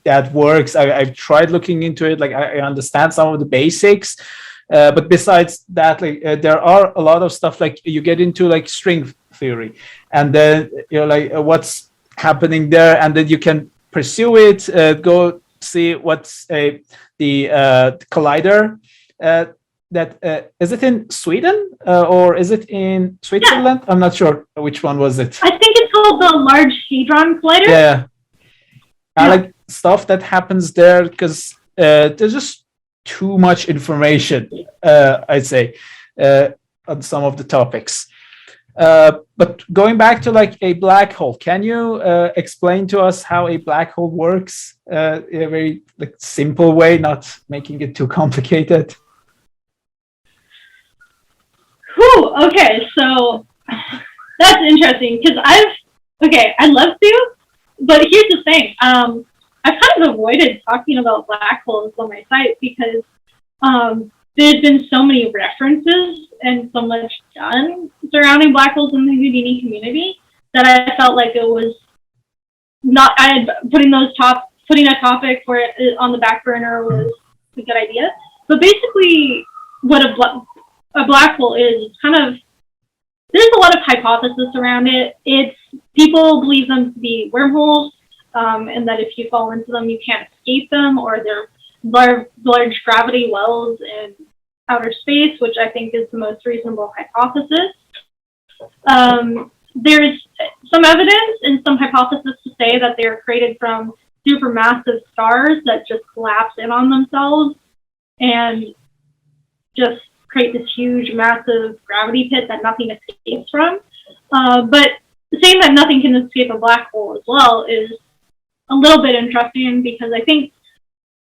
that works. I've tried looking into it, like I understand some of the basics, but besides that, like there are a lot of stuff, like you get into like string theory, and then you're like, what's happening there, and then you can pursue it, go see what's the collider. Is it in Sweden or is it in Switzerland? I'm not sure which one was it. I think it's called the Large Hadron Collider. Yeah. I like stuff that happens there because there's just too much information, I'd say, on some of the topics. But going back to like a black hole, can you explain to us how a black hole works in a very like simple way, not making it too complicated? Whew, okay, so that's interesting because I'd love to, but here's the thing. I've kind of avoided talking about black holes on my site because there's been so many references and so much done surrounding black holes in the Houdini community that I felt like it was not, putting a topic for it on the back burner was a good idea. But basically, what a black hole is kind of, there's a lot of hypothesis around it. People believe them to be wormholes, and that if you fall into them, you can't escape them, or they're large gravity wells in outer space, which I think is the most reasonable hypothesis. There's some evidence and some hypothesis to say that they are created from supermassive stars that just collapse in on themselves and just create this huge, massive gravity pit that nothing escapes from. But saying that nothing can escape a black hole as well is a little bit interesting, because I think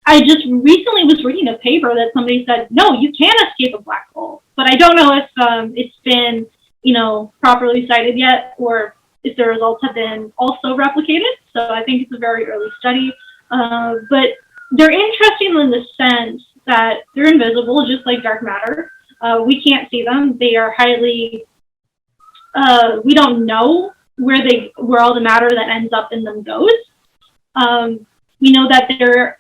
I just recently was reading a paper that somebody said, no, you can escape a black hole. But I don't know if it's been, properly cited yet, or if the results have been also replicated. So I think it's a very early study. But they're interesting in the sense that they're invisible, just like dark matter. We can't see them. They are highly, we don't know where all the matter that ends up in them goes. We know that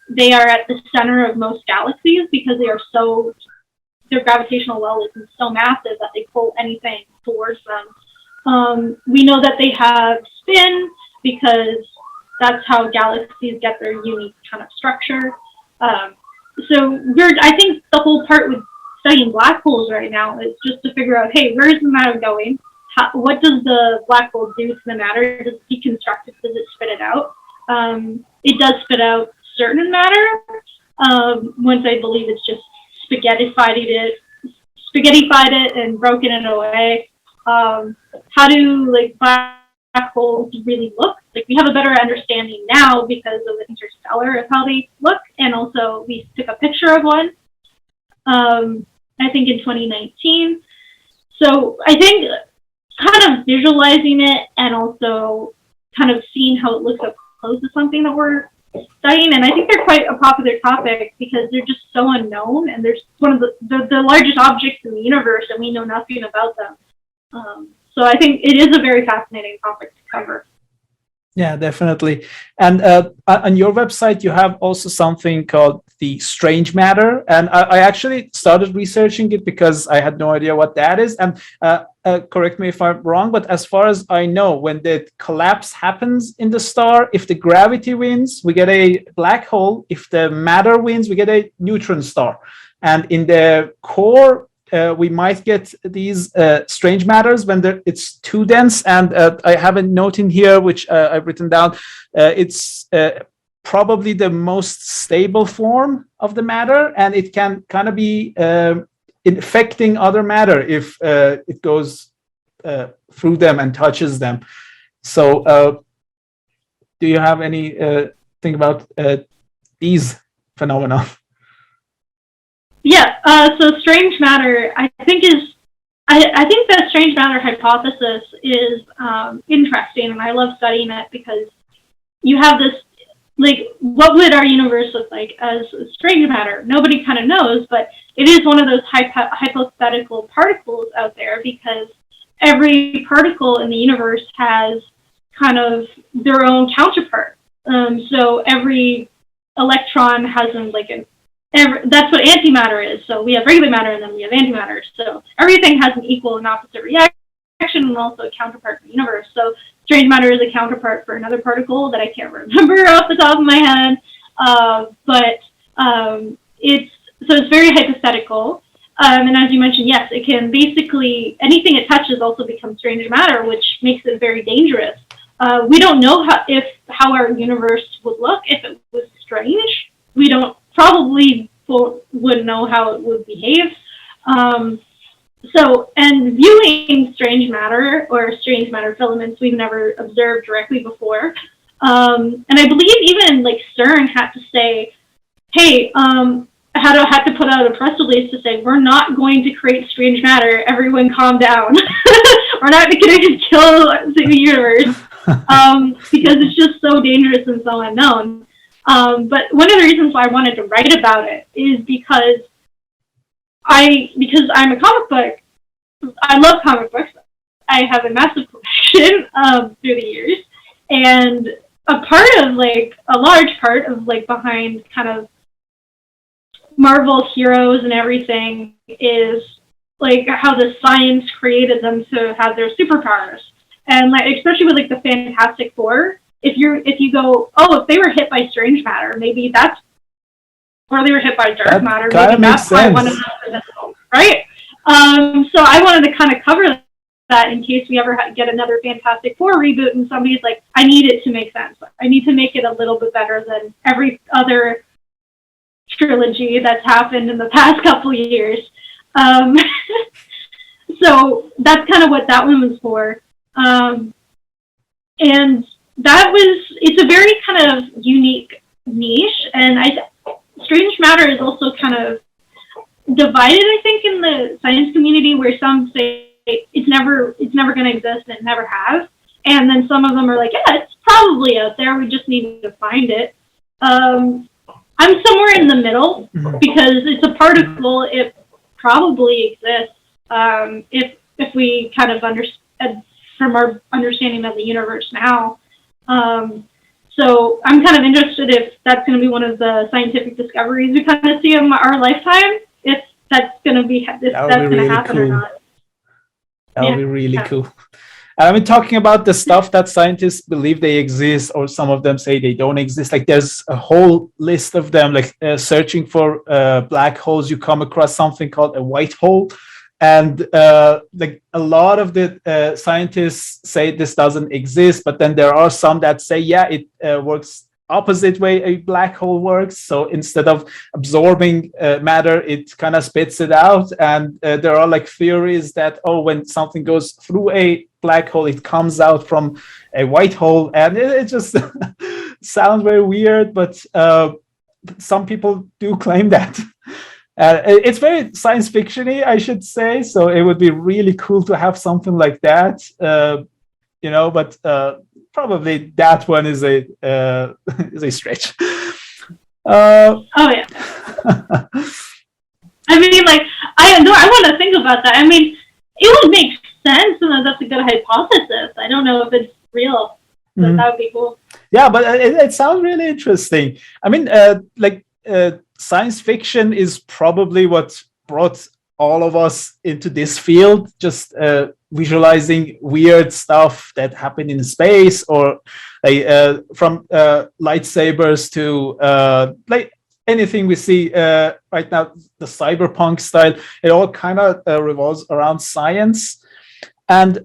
they are at the center of most galaxies because their gravitational well is so massive that they pull anything towards them. We know that they have spin because that's how galaxies get their unique kind of structure. So I think the whole part with studying black holes right now is just to figure out, hey, where is the matter going? What does the black hole do to the matter? Does it deconstruct it? Does it spit it out? It does spit out certain matter. Once I believe it's just spaghettified it and broken it away. How do black holes really look? We have a better understanding now because of Interstellar of how they look, and also we took a picture of one. I think in 2019. So I think kind of visualizing it and also kind of seeing how it looks up close is something that we're studying, and I think they're quite a popular topic because they're just so unknown, and there's one of the largest objects in the universe, and we know nothing about them. So I think it is a very fascinating topic to cover. Yeah, definitely. And on your website, you have also something called the strange matter. And I actually started researching it because I had no idea what that is. And correct me if I'm wrong, but as far as I know, when the collapse happens in the star, if the gravity wins, we get a black hole. If the matter wins, we get a neutron star. And in the core, we might get these strange matters when it's too dense. And I have a note in here, which I've written down. It's probably the most stable form of the matter, and it can kind of be infecting other matter if it goes through them and touches them. So do you have any think about these phenomena? Yeah, so strange matter, I think that strange matter hypothesis is interesting, and I love studying it because you have this, what would our universe look like as strange matter? Nobody kind of knows, but it is one of those hypothetical particles out there because every particle in the universe has kind of their own counterpart. So every electron has that's what antimatter is. So we have regular matter and then we have antimatter. So everything has an equal and opposite reaction and also a counterpart in the universe. So strange matter is a counterpart for another particle that I can't remember off the top of my head. It's very hypothetical. And as you mentioned, yes, it can basically, anything it touches also becomes strange matter, which makes it very dangerous. We don't know how our universe would look if it was strange. We probably wouldn't know how it would behave. And viewing strange matter or strange matter filaments we've never observed directly before. And I believe even CERN had to say, hey, had to put out a press release to say, we're not going to create strange matter. Everyone calm down. We're not going to kill the universe because it's just so dangerous and so unknown. But one of the reasons why I wanted to write about it is because I'm a comic book. I love comic books. I have a massive collection through the years, and a large part of behind kind of Marvel heroes and everything is how the science created them to have their superpowers, and especially with the Fantastic Four. If you go, if they were hit by strange matter, maybe that's, or they were hit by dark matter, maybe that's why one of them is invisible, right? So I wanted to kind of cover that in case we ever get another Fantastic Four reboot and somebody's like, I need it to make sense. I need to make it a little bit better than every other trilogy that's happened in the past couple years. So that's kind of what that one was for. And it's a very kind of unique niche, and strange matter is also kind of divided, I think, in the science community, where some say it's never going to exist and it never has, and then some of them are like, yeah, it's probably out there, we just need to find it. I'm somewhere in the middle because it's a particle. It probably exists if we kind of understand from our understanding of the universe now. So I'm kind of interested if that's going to be one of the scientific discoveries we kind of see in our lifetime, if that's going to happen or not. That would be really cool. I mean, talking about the stuff that scientists believe they exist, or some of them say they don't exist, there's a whole list of them, searching for black holes, you come across something called a white hole. And a lot of the scientists say this doesn't exist, but then there are some that say, yeah, it works opposite way a black hole works. So instead of absorbing matter, it kind of spits it out. And there are theories that, when something goes through a black hole, it comes out from a white hole. And it just sounds very weird, but some people do claim that. It's very science fiction-y, I should say. So it would be really cool to have something like that, but probably that one is a stretch. Oh yeah. I mean, I want to think about that. I mean, it would make sense, and that's a good hypothesis. I don't know if it's real, but that would be cool. Yeah, but it sounds really interesting. I mean, science fiction is probably what brought all of us into this field, just visualizing weird stuff that happened in space, or from lightsabers to anything we see right now, the cyberpunk style. It all kind of revolves around science. And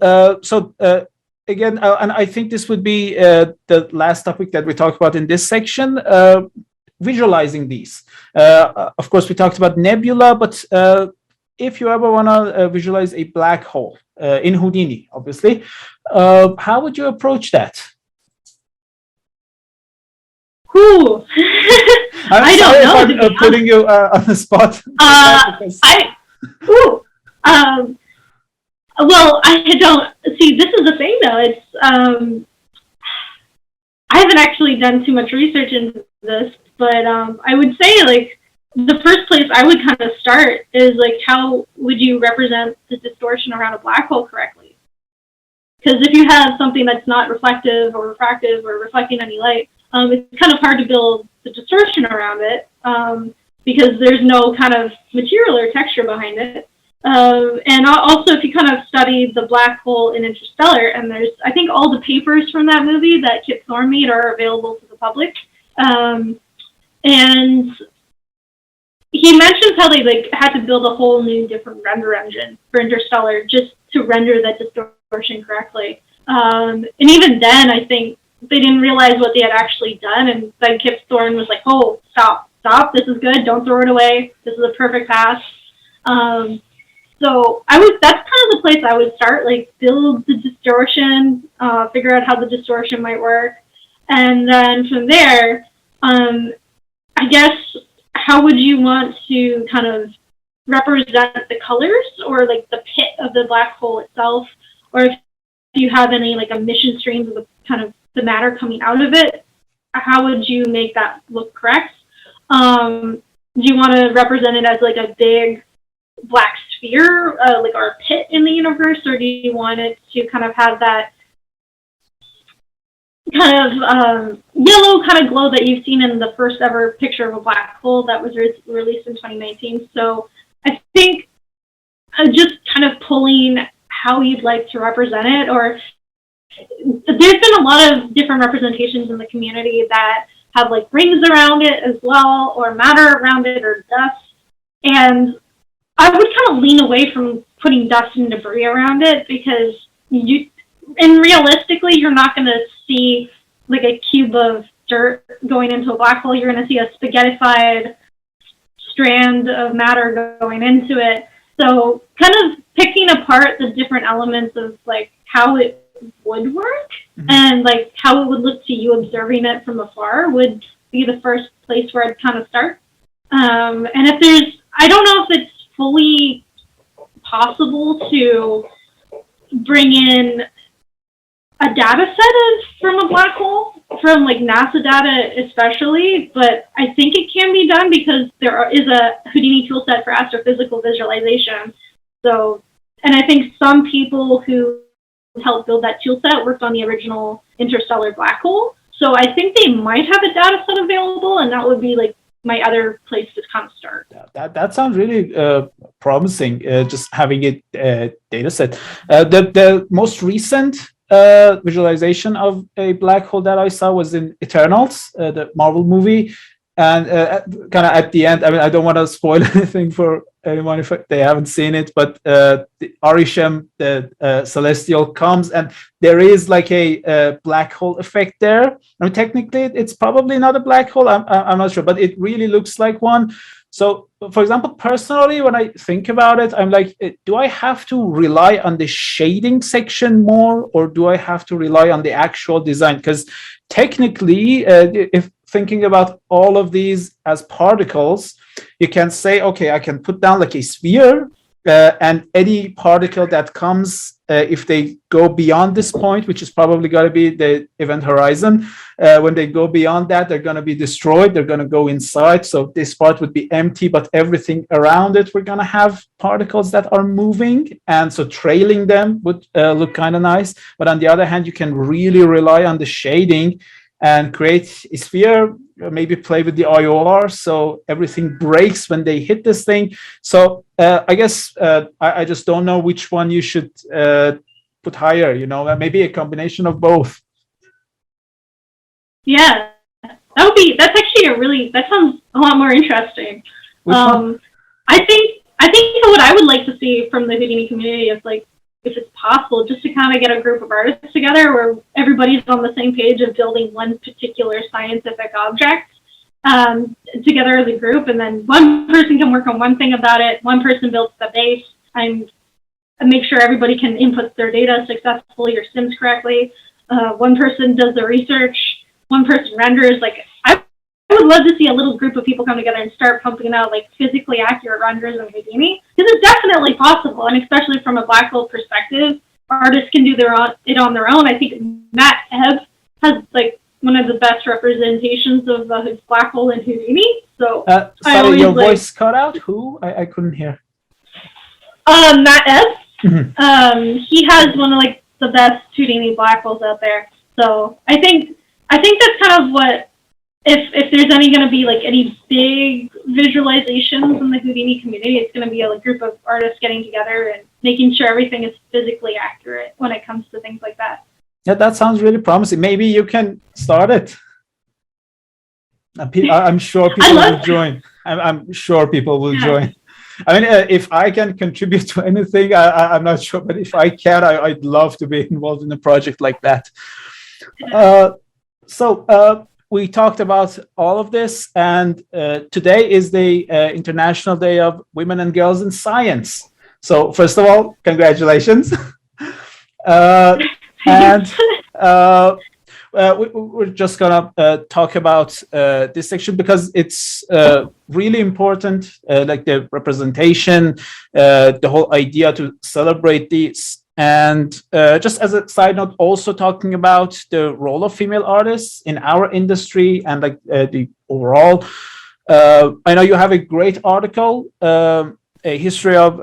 again, and I think this would be the last topic that we talk about in this section, visualizing these. Of course, we talked about nebula, but if you ever want to visualize a black hole in Houdini, obviously, how would you approach that? Ooh. I don't know. I'm putting you on the spot. Well, I don't see. This is the thing, though. It's I haven't actually done too much research into this, but I would say the first place I would kind of start is how would you represent the distortion around a black hole correctly? Because if you have something that's not reflective or refractive or reflecting any light, it's kind of hard to build the distortion around it because there's no kind of material or texture behind it. And also, if you kind of study the black hole in Interstellar, and I think all the papers from that movie that Kip Thorne made are available to the public. And he mentions how they had to build a whole new different render engine for Interstellar just to render that distortion correctly. And even then, I think they didn't realize what they had actually done. And then Kip Thorne was like, "Oh, stop! This is good. Don't throw it away. This is a perfect pass." So that's kind of the place I would start, build the distortion, figure out how the distortion might work. And then from there, I guess, how would you want to kind of represent the colors or the pit of the black hole itself? Or if you have any emission streams of the matter coming out of it, how would you make that look correct? Do you want to represent it as a big black sphere, or a pit in the universe, or do you want it to kind of have that kind of yellow kind of glow that you've seen in the first ever picture of a black hole that was released in 2019? So I think just kind of pulling how you'd like to represent it, or there's been a lot of different representations in the community that have rings around it as well, or matter around it, or dust. And I would kind of lean away from putting dust and debris around it because realistically, you're not going to see a cube of dirt going into a black hole. You're going to see a spaghettified strand of matter going into it. So kind of picking apart the different elements of how it would work and how it would look to you observing it from afar would be the first place where I'd kind of start. And if I don't know if it's fully possible to bring in a data set from a black hole, from NASA data especially, but I think it can be done because there is a Houdini toolset for astrophysical visualization. So, and I think some people who helped build that toolset worked on the original interstellar black hole. So I think they might have a data set available, and that would be my other place to kind of start. That sounds really promising, just having it data set. The most recent visualization of a black hole that I saw was in Eternals, the Marvel movie. And kind of at the end, I mean, I don't want to spoil anything for anyone if they haven't seen it, but the Arishem, the celestial, comes, and there is a black hole effect there. I mean, technically, it's probably not a black hole. I'm not sure, but it really looks like one. So, for example, personally, when I think about it, I'm do I have to rely on the shading section more, or do I have to rely on the actual design? Because technically, if thinking about all of these as particles, you can say, okay, I can put down a sphere, and any particle that comes, if they go beyond this point, which is probably going to be the event horizon, when they go beyond that, they're going to be destroyed. They're going to go inside. So this part would be empty, but everything around it, we're going to have particles that are moving. And so trailing them would look kind of nice. But on the other hand, you can really rely on the shading and create a sphere, maybe play with the IOR so everything breaks when they hit this thing. So I guess I just don't know which one you should put higher, maybe a combination of both. Yeah, that's actually that sounds a lot more interesting. I think what I would like to see from the Houdini community is if it's possible, just to kind of get a group of artists together where everybody's on the same page of building one particular scientific object together as a group, and then one person can work on one thing about it, one person builds the base, and make sure everybody can input their data successfully or sims correctly. One person does the research, one person renders. I would love to see a little group of people come together and start pumping out physically accurate renders of Houdini, because it's definitely possible, and especially from a black hole perspective, artists can do it on their own. I think Matt Ebb has one of the best representations of the black hole in Houdini. So sorry, your voice cut out. Who? I couldn't hear. Matt Ebb. Mm-hmm. He has one of the best Houdini black holes out there. So I think that's kind of what, if there's going to be like any big visualizations in the Houdini community, it's going to be a group of artists getting together and making sure everything is physically accurate when it comes to things like that. Yeah, that sounds really promising. Maybe you can start it. I'm sure people will join. I'm sure people will join. I mean, if I can contribute to anything, I'm not sure, but if I can, I'd love to be involved in a project like that. So we talked about all of this, and today is the International Day of Women and Girls in Science. So first of all, congratulations. We're just gonna talk about this section because it's really important, like the representation, the whole idea to celebrate these. And just as a side note, also talking about the role of female artists in our industry and like the overall. I know you have a great article, a history of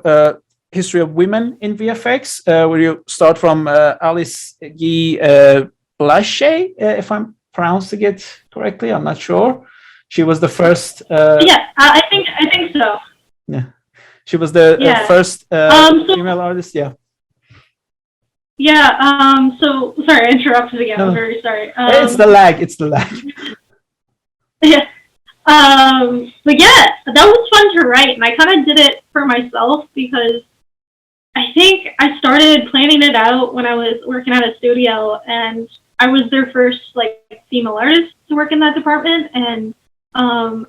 women in VFX, where you start from Alice Guy Blaché, if I'm pronouncing it correctly. I'm not sure. She was the first. I think so. Yeah, she was the first female artist. Yeah. Yeah. So sorry, I interrupted again. No. I'm very sorry. It's the lag. Yeah. But yeah, that was fun to write, and I kind of did it for myself because I think I started planning it out when I was working at a studio, and I was their first like female artist to work in that department, and I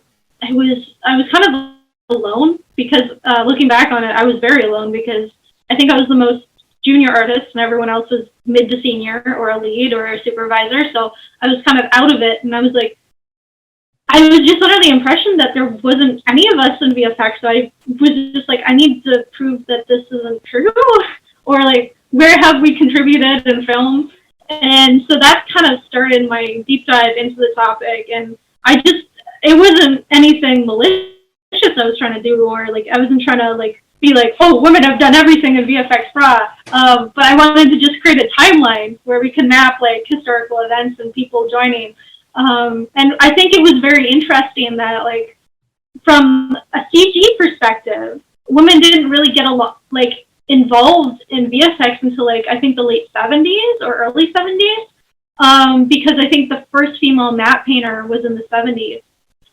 was kind of alone because looking back on it, I was very alone because I think I was the most junior artist and everyone else was mid to senior or a lead or a supervisor. So I was kind of out of it, and I was just under the impression that there wasn't any of us in VFX. So I was just like, I need to prove that this isn't true, or like, where have we contributed in film? And so that kind of started my deep dive into the topic. And it wasn't anything malicious I was trying to do, or like, I wasn't trying to like be like, oh, women have done everything in VFX but I wanted to just create a timeline where we can map like historical events and people joining. And I think it was very interesting that like from a CG perspective, women didn't really get a lot like involved in VFX until like I think the late 70s or early 70s, because I think the first female matte painter was in the 70s,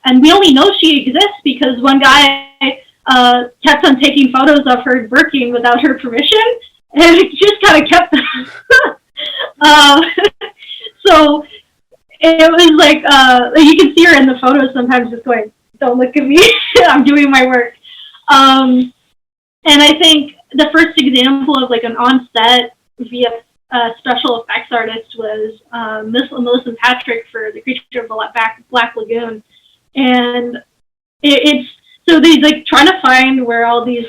and we only know she exists because one guy kept on taking photos of her working without her permission, and it just kind of kept so it was like you can see her in the photos sometimes just going, don't look at me, I'm doing my work. And I think the first example of like an on-set special effects artist was Melissa Patrick for The Creature of the Black Lagoon. And it's so these like trying to find where all these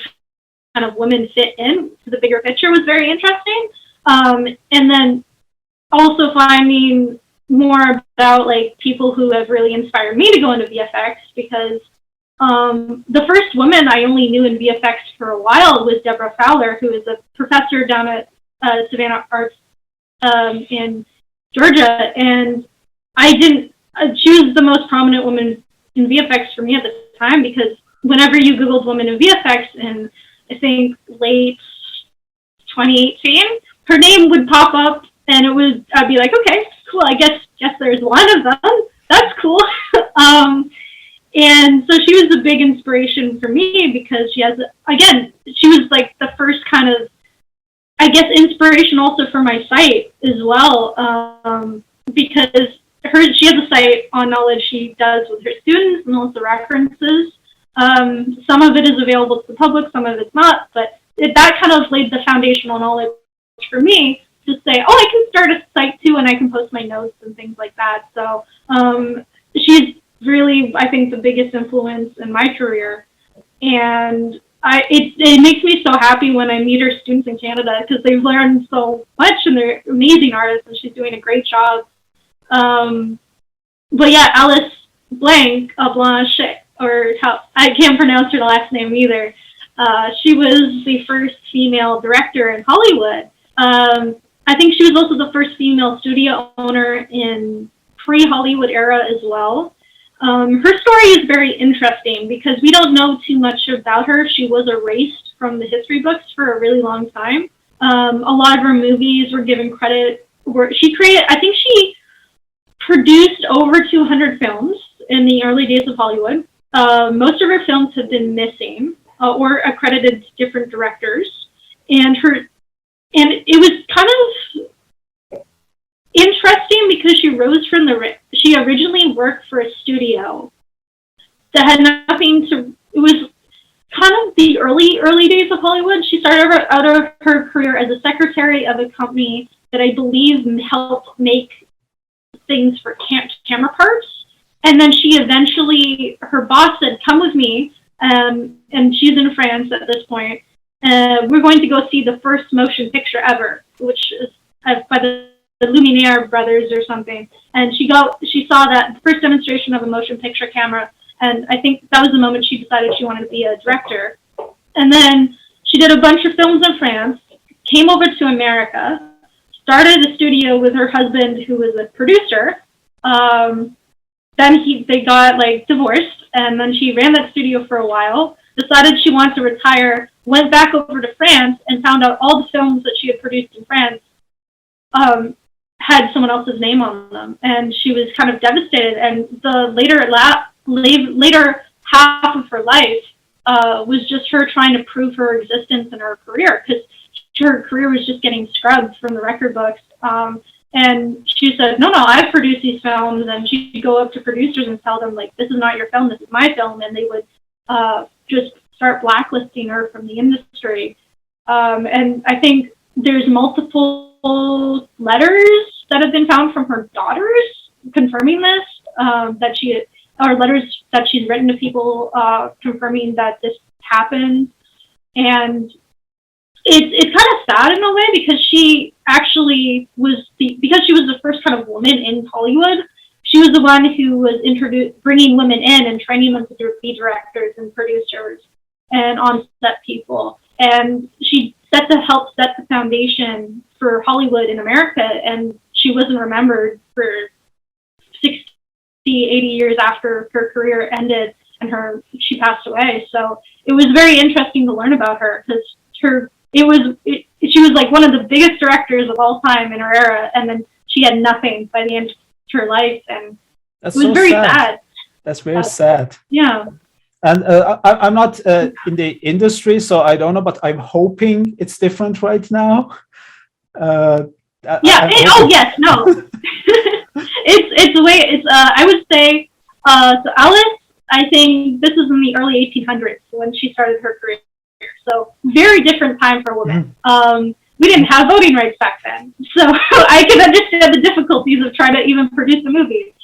kind of women fit in to the bigger picture was very interesting. And then also finding more about like people who have really inspired me to go into VFX, because the first woman I only knew in VFX for a while was Deborah Fowler, who is a professor down at Savannah Arts in Georgia, and she was the most prominent woman in VFX for me at the time, because whenever you Googled women in VFX in, I think, late 2018, her name would pop up, and I'd be like, okay, cool, I guess there's one of them. That's cool. And so she was a big inspiration for me because she was like the first kind of, I guess, inspiration also for my site as well, because she has a site on knowledge she does with her students and also references. Some of it is available to the public, some of it's not, but that kind of laid the foundational knowledge for me to say, oh, I can start a site too, and I can post my notes and things like that. So she's really, I think, the biggest influence in my career. And it makes me so happy when I meet her students in Canada, because they've learned so much and they're amazing artists, and she's doing a great job. But yeah, Alice Blanche, or how I can't pronounce her last name either. She was the first female director in Hollywood. I think she was also the first female studio owner in pre-Hollywood era as well. Her story is very interesting because we don't know too much about her. She was erased from the history books for a really long time. A lot of her movies were given credit. I think she produced over 200 films in the early days of Hollywood. Most of her films have been missing or accredited to different directors. And it was kind of interesting because she rose from she originally worked for a studio that had nothing to, it was kind of the early days of Hollywood. She started out of her career as a secretary of a company that I believe helped make things for camera parts. And then she eventually, her boss said, come with me, and she's in France at this point. We're going to go see the first motion picture ever, which is by the Lumiere brothers or something. And she saw that first demonstration of a motion picture camera, and I think that was the moment she decided she wanted to be a director. And then she did a bunch of films in France, came over to America, started a studio with her husband, who was a producer. Then they got divorced, and then she ran that studio for a while, decided she wanted to retire, went back over to France, and found out all the films that she had produced in France had someone else's name on them, and she was kind of devastated. And the later half of her life was just her trying to prove her existence in her career, because her career was just getting scrubbed from the record books. And she said, no, I've produced these films. And she'd go up to producers and tell them, this is not your film, this is my film. And they would just start blacklisting her from the industry. And I think there's multiple letters that have been found from her daughters confirming this, or letters that she's written to people confirming that this happened. And it's kind of sad in a way, because she actually because she was the first kind of woman in Hollywood, she was the one who was bringing women in and training them to be directors and producers and on-set people. And she helped set the foundation for Hollywood in America, and she wasn't remembered for 60, 80 years after her career ended and she passed away. So it was very interesting to learn about her, because she was one of the biggest directors of all time in her era, and then she had nothing by the end of her life, and it was very sad. That's very sad. Yeah. And I'm not in the industry, so I don't know, but I'm hoping it's different right now. Yes, no. It's the way it's. I would say, so Alice, I think this was in the early 1800s when she started her career. So very different time for women. We didn't have voting rights back then, so I can understand the difficulties of trying to even produce a movie.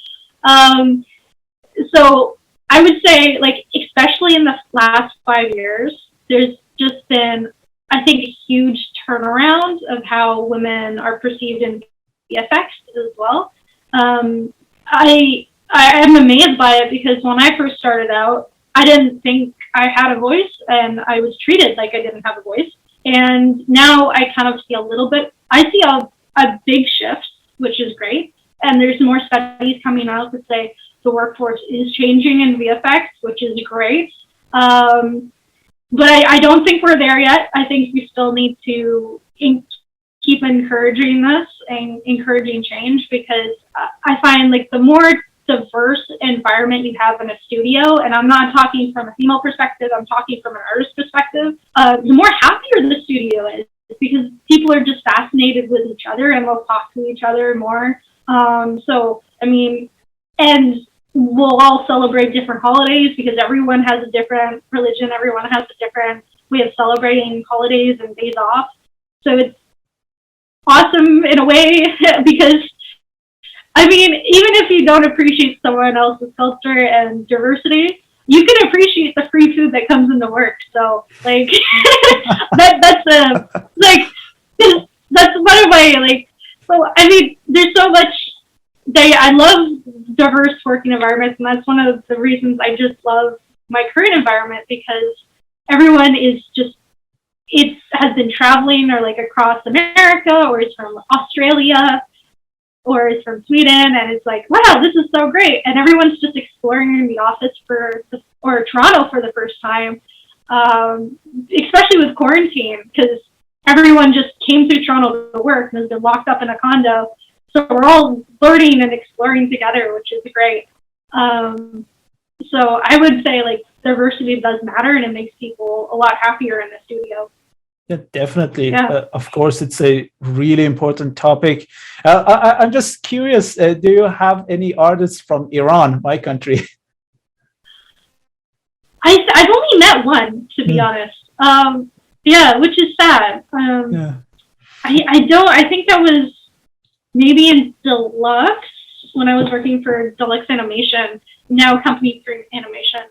So I would say, especially in the last 5 years, there's just been, I think, a huge turnaround of how women are perceived in VFX as well. I am amazed by it, because when I first started out, I didn't think I had a voice, and I was treated like I didn't have a voice. And now I kind of see I see a big shift, which is great. And there's more studies coming out that say the workforce is changing in VFX, which is great. But I don't think we're there yet. I think we still need to keep encouraging this and encouraging change, because I find the more diverse environment you have in a studio, and I'm not talking from a female perspective, I'm talking from an artist perspective, the more happier the studio is, because people are just fascinated with each other and will talk to each other more. And we'll all celebrate different holidays, because everyone has a different religion, everyone has a different way of celebrating holidays and days off. So it's awesome in a way, because even if you don't appreciate someone else's culture and diversity, you can appreciate the free food that comes into work. So that's one of my there's so much. I love diverse working environments, and that's one of the reasons I just love my current environment, because everyone is just it has been traveling or like across America, or it's from Australia, or it's from Sweden, and it's like, wow, this is so great. And everyone's just exploring in the office or Toronto for the first time, especially with quarantine, because everyone just came to Toronto to work and has been locked up in a condo. So we're all learning and exploring together, which is great. So I would say like diversity does matter, and it makes people a lot happier in the studio. Yeah, definitely. Yeah. Of course, it's a really important topic. I'm just curious, do you have any artists from Iran, my country? I've only met one, to be honest. Yeah, which is sad. I think that was maybe in Deluxe, when I was working for Deluxe Animation, now Company 3 Animation.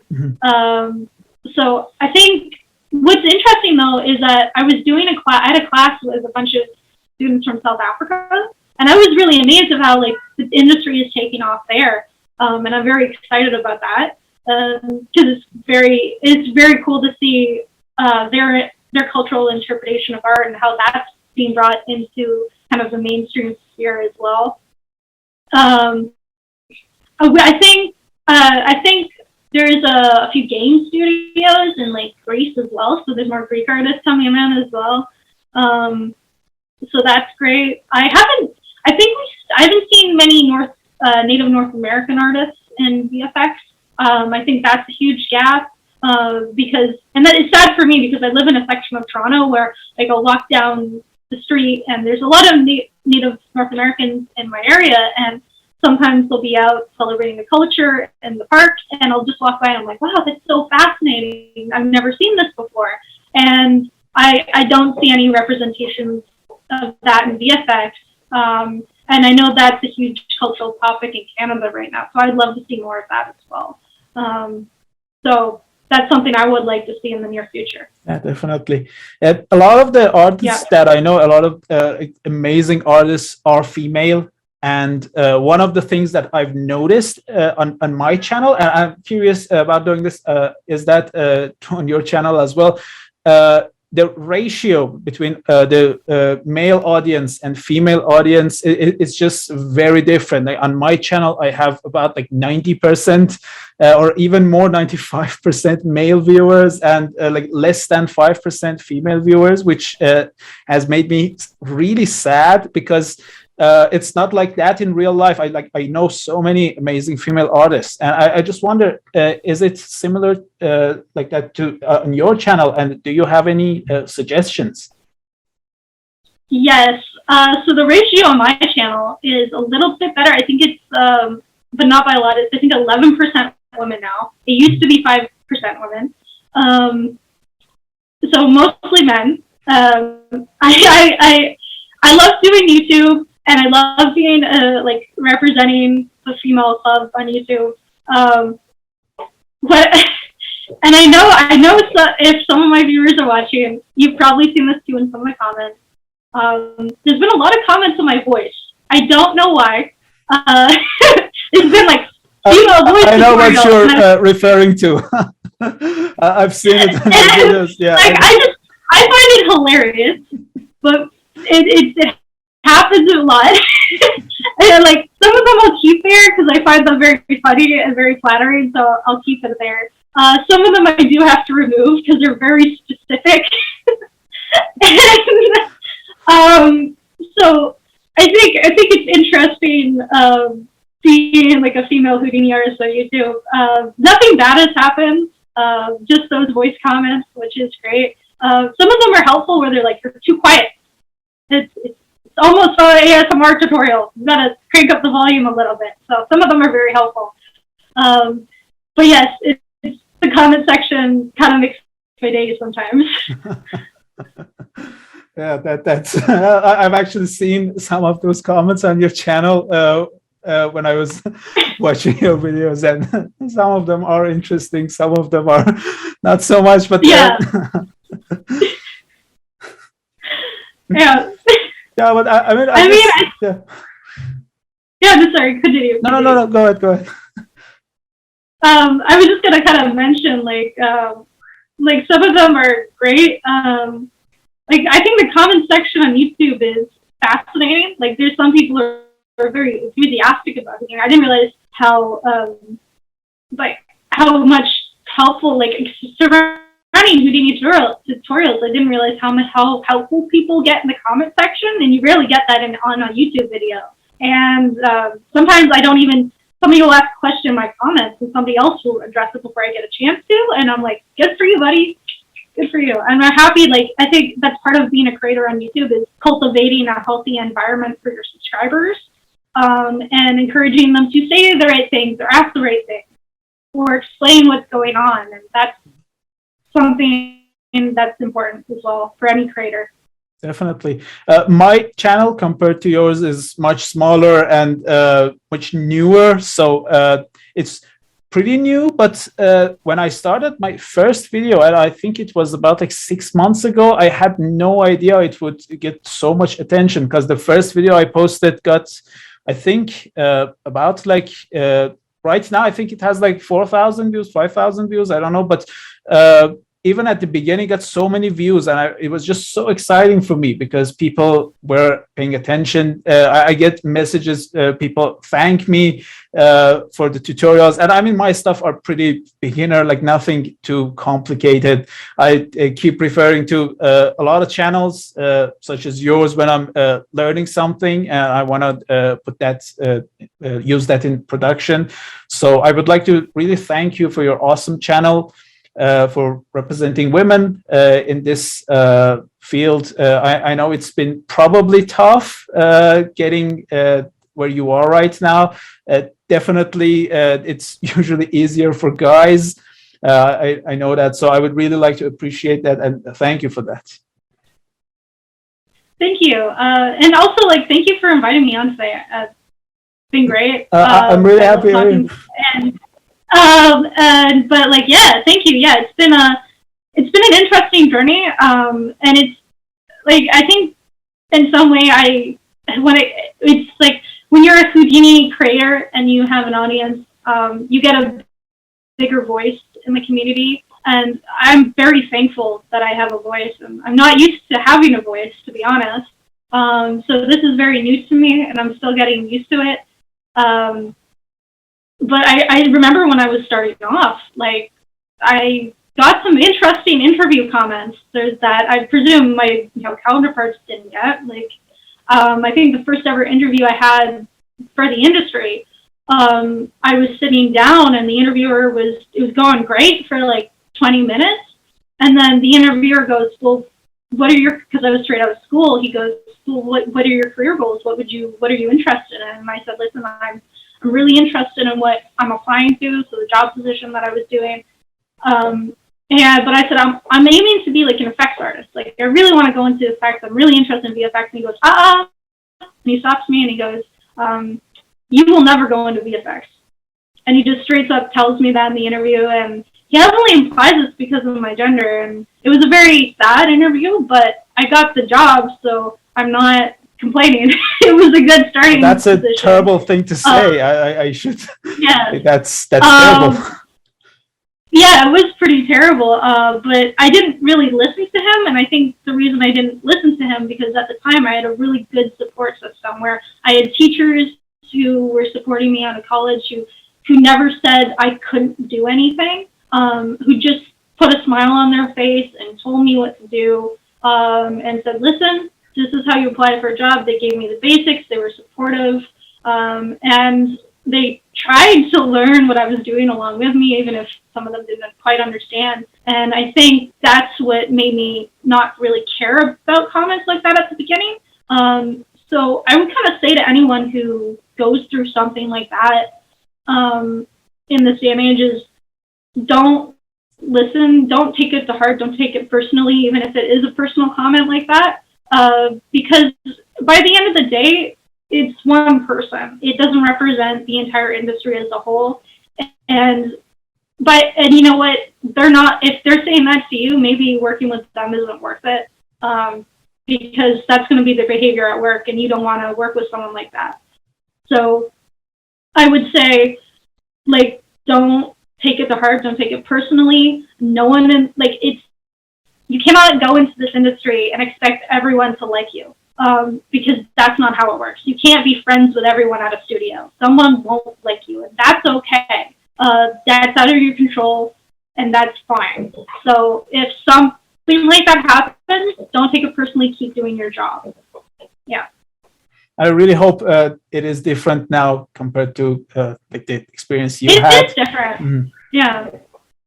So I think what's interesting though is that I was doing I had a class with a bunch of students from South Africa, and I was really amazed at how like the industry is taking off there, and I'm very excited about that because it's very cool to see their cultural interpretation of art and how that's being brought into kind of the mainstream sphere as well. I think there's a few game studios in like Greece as well, so there's more Greek artists coming in as well. So that's great. I haven't seen many native North American artists in VFX. I think that's a huge gap and that is sad for me because I live in a section of Toronto where like I'll walk down the street and there's a lot of native North Americans in my area, and sometimes they'll be out celebrating the culture in the park, and I'll just walk by and I'm like, wow, that's so fascinating. I've never seen this before. And I don't see any representations of that in VFX. And I know that's a huge cultural topic in Canada right now, so I'd love to see more of that as well. So that's something I would like to see in the near future. Yeah, definitely. A lot of the artists that I know, a lot of amazing artists are female. And one of the things that I've noticed on my channel, and I'm curious about doing this, is that on your channel as well, the ratio between the male audience and female audience is just very different. Like on my channel, I have about like 90% or even more, 95% male viewers, and like less than 5% female viewers, which has made me really sad because it's not like that in real life. I know so many amazing female artists, and I just wonder, is it similar like that to on your channel? And do you have any suggestions? Yes. So the ratio on my channel is a little bit better. I think it's, but not by a lot. It's I think 11% women now. It used to be 5% women. So mostly men. I love doing YouTube. And I love being like representing the female club on YouTube. But and I know if some of my viewers are watching, you've probably seen this too in some of the comments. There's been a lot of comments on my voice. I don't know why. It's been like female voice. I know what you're referring to. I've seen it in the videos. Yeah. Like I find it hilarious, but it happens a lot. And like some of them I'll keep there because I find them very funny and very flattering, so I'll keep it there. Some of them I do have to remove because they're very specific. And so I think it's interesting seeing like a female Houdini artist on YouTube. Nothing bad has happened. Just those voice comments, which is great. Some of them are helpful where they're like, you're too quiet. It's almost an ASMR tutorial. You gotta crank up the volume a little bit. So some of them are very helpful. But yes, it's the comment section kind of makes my day sometimes. Yeah, that's. I've actually seen some of those comments on your channel when I was watching your videos, and some of them are interesting. Some of them are not so much. But yeah. Yeah. Yeah, but I mean, sorry, continue. No, go ahead. I was just gonna kind of mention like some of them are great. like, I think the comment section on YouTube is fascinating. Like, there's some people who are very enthusiastic about it. I didn't realize how how much helpful, like, surrounding Houdini tutorials. I didn't realize how helpful people get in the comment section, and you rarely get that on a YouTube video. And sometimes somebody will ask a question in my comments, and somebody else will address it before I get a chance to, and I'm like, good for you, buddy. Good for you. And I'm happy, like, I think that's part of being a creator on YouTube is cultivating a healthy environment for your subscribers, and encouraging them to say the right things or ask the right things or explain what's going on. And that's something that's important as well for any creator. Definitely. My channel compared to yours is much smaller and much newer. So it's pretty new, but when I started my first video, and I think it was about like 6 months ago, I had no idea it would get so much attention, because the first video I posted got, I think, about like, right now, I think it has like 4,000 views, 5,000 views, I don't know, but even at the beginning, got so many views, and it was just so exciting for me because people were paying attention. I get messages, people thank me for the tutorials, and I mean, my stuff are pretty beginner, like nothing too complicated. I keep referring to a lot of channels such as yours when I'm learning something and I want to put that, use that in production. So I would like to really thank you for your awesome channel. For representing women in this field. I know it's been probably tough getting where you are right now. Definitely, it's usually easier for guys. I know that, so I would really like to appreciate that, and thank you for that. Thank you, and also, like, thank you for inviting me on today. It's been great. I'm really happy. But like, yeah, thank you. Yeah, it's been an interesting journey. And it's like, I think in some way it's like when you're a Houdini creator and you have an audience, you get a bigger voice in the community. And I'm very thankful that I have a voice, and I'm not used to having a voice, to be honest. So this is very new to me, and I'm still getting used to it. But I remember when I was starting off, like, I got some interesting interview comments. There's that I presume my counterparts didn't get. Like, I think the first ever interview I had for the industry, I was sitting down and the interviewer was going great for like 20 minutes. And then the interviewer goes, well, because I was straight out of school, he goes, well, what are your career goals? What are you interested in? And I said, listen, I'm really interested in what I'm applying to, so the job position that I was doing. But I said, I'm aiming to be like an effects artist. Like, I really want to go into effects. I'm really interested in VFX. And he goes, and he stops me and he goes, you will never go into VFX. And he just straight up tells me that in the interview. And he heavily implies it's because of my gender. And it was a very sad interview, but I got the job, so I'm not complaining. It was a good starting That's a position. terrible thing to say. I should. Yeah. That's terrible. Yeah, it was pretty terrible. But I didn't really listen to him, and I think the reason I didn't listen to him because at the time I had a really good support system where I had teachers who were supporting me out of college who never said I couldn't do anything, who just put a smile on their face and told me what to do, and said, listen, this is how you apply for a job. They gave me the basics. They were supportive. And they tried to learn what I was doing along with me, even if some of them didn't quite understand. And I think that's what made me not really care about comments like that at the beginning. So I would kind of say to anyone who goes through something like that in this day and age is don't listen, don't take it to heart, don't take it personally, even if it is a personal comment like that. Because by the end of the day, it's one person. It doesn't represent the entire industry as a whole. And you know what? If they're saying that to you, maybe working with them isn't worth it. Because that's going to be their behavior at work, and you don't want to work with someone like that. So I would say, like, don't take it to heart. Don't take it personally. No one, you cannot go into this industry and expect everyone to like you, because that's not how it works. You can't be friends with everyone at a studio. Someone won't like you, and that's okay. That's out of your control, and that's fine. So if something like that happens, don't take it personally. Keep doing your job. Yeah. I really hope it is different now compared to like the experience you had. It is different. Mm-hmm. Yeah.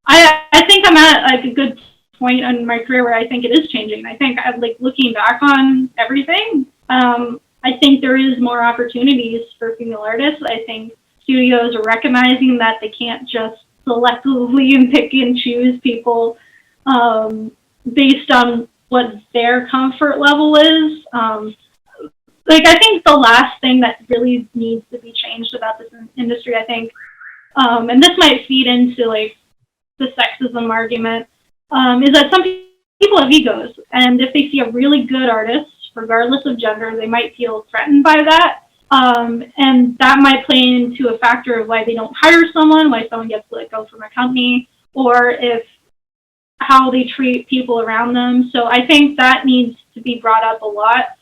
I think I'm at like a good point in my career where I think it is changing. I think I'm like looking back on everything. I think there is more opportunities for female artists. I think studios are recognizing that they can't just selectively and pick and choose people based on what their comfort level is. Like, I think the last thing that really needs to be changed about this industry, I think, and this might feed into like the sexism argument, is that some people have egos, and if they see a really good artist, regardless of gender, they might feel threatened by that, and that might play into a factor of why they don't hire someone, why someone gets let go from a company, or if how they treat people around them. So I think that needs to be brought up a lot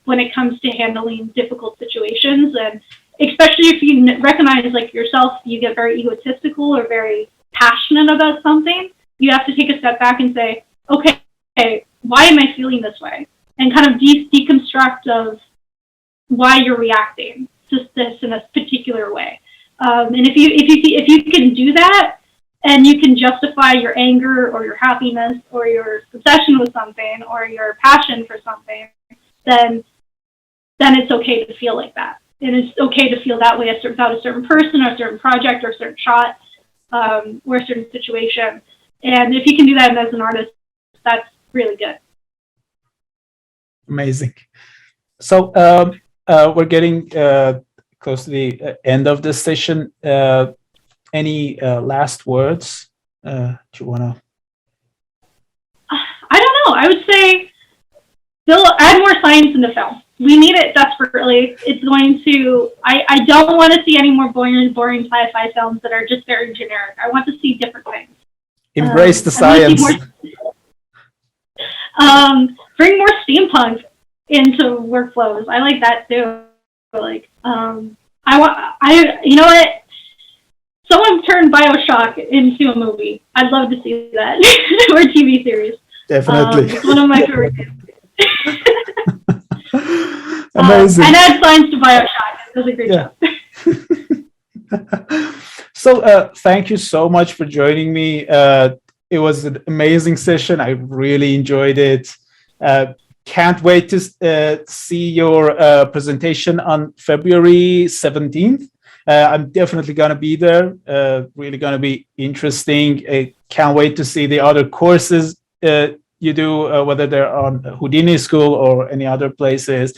when it comes to handling difficult situations, and especially if you recognize, like yourself, you get very egotistical or very passionate about something, you have to take a step back and say, okay, why am I feeling this way? And kind of deconstruct of why you're reacting to this in a particular way. And if you can do that, and you can justify your anger or your happiness or your obsession with something or your passion for something, then it's okay to feel like that. And it's okay to feel that way about a certain person or a certain project or a certain shot or a certain situation. And if you can do that as an artist, that's really good. Amazing. So we're getting close to the end of this session. Any last words do you want to? I don't know. I would say still add more science into film. We need it desperately. It's going to, I don't want to see any more boring sci-fi films that are just very generic. I want to see different things. Embrace the science. Bring more steampunk into workflows. I like that too. Like, you know what? Someone turned BioShock into a movie. I'd love to see that. Or a TV series. Definitely. It's one of my favorite things. Amazing. And add science to BioShock. It was a great job. So thank you so much for joining me. It was an amazing session. I really enjoyed it. Can't wait to see your presentation on February 17th. I'm definitely going to be there. Really going to be interesting. Can't wait to see the other courses you do, whether they're on Houdini School or any other places.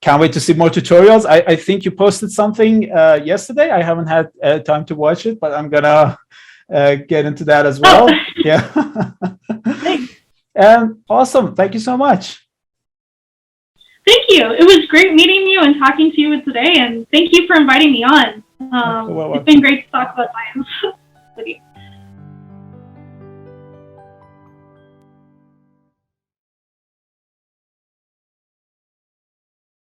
Can't wait to see more tutorials. I think you posted something yesterday. I haven't had time to watch it, but I'm going to get into that as well. Oh. Yeah. Thanks. Awesome. Thank you so much. Thank you. It was great meeting you and talking to you today, and thank you for inviting me on. It's been great to talk about science with you.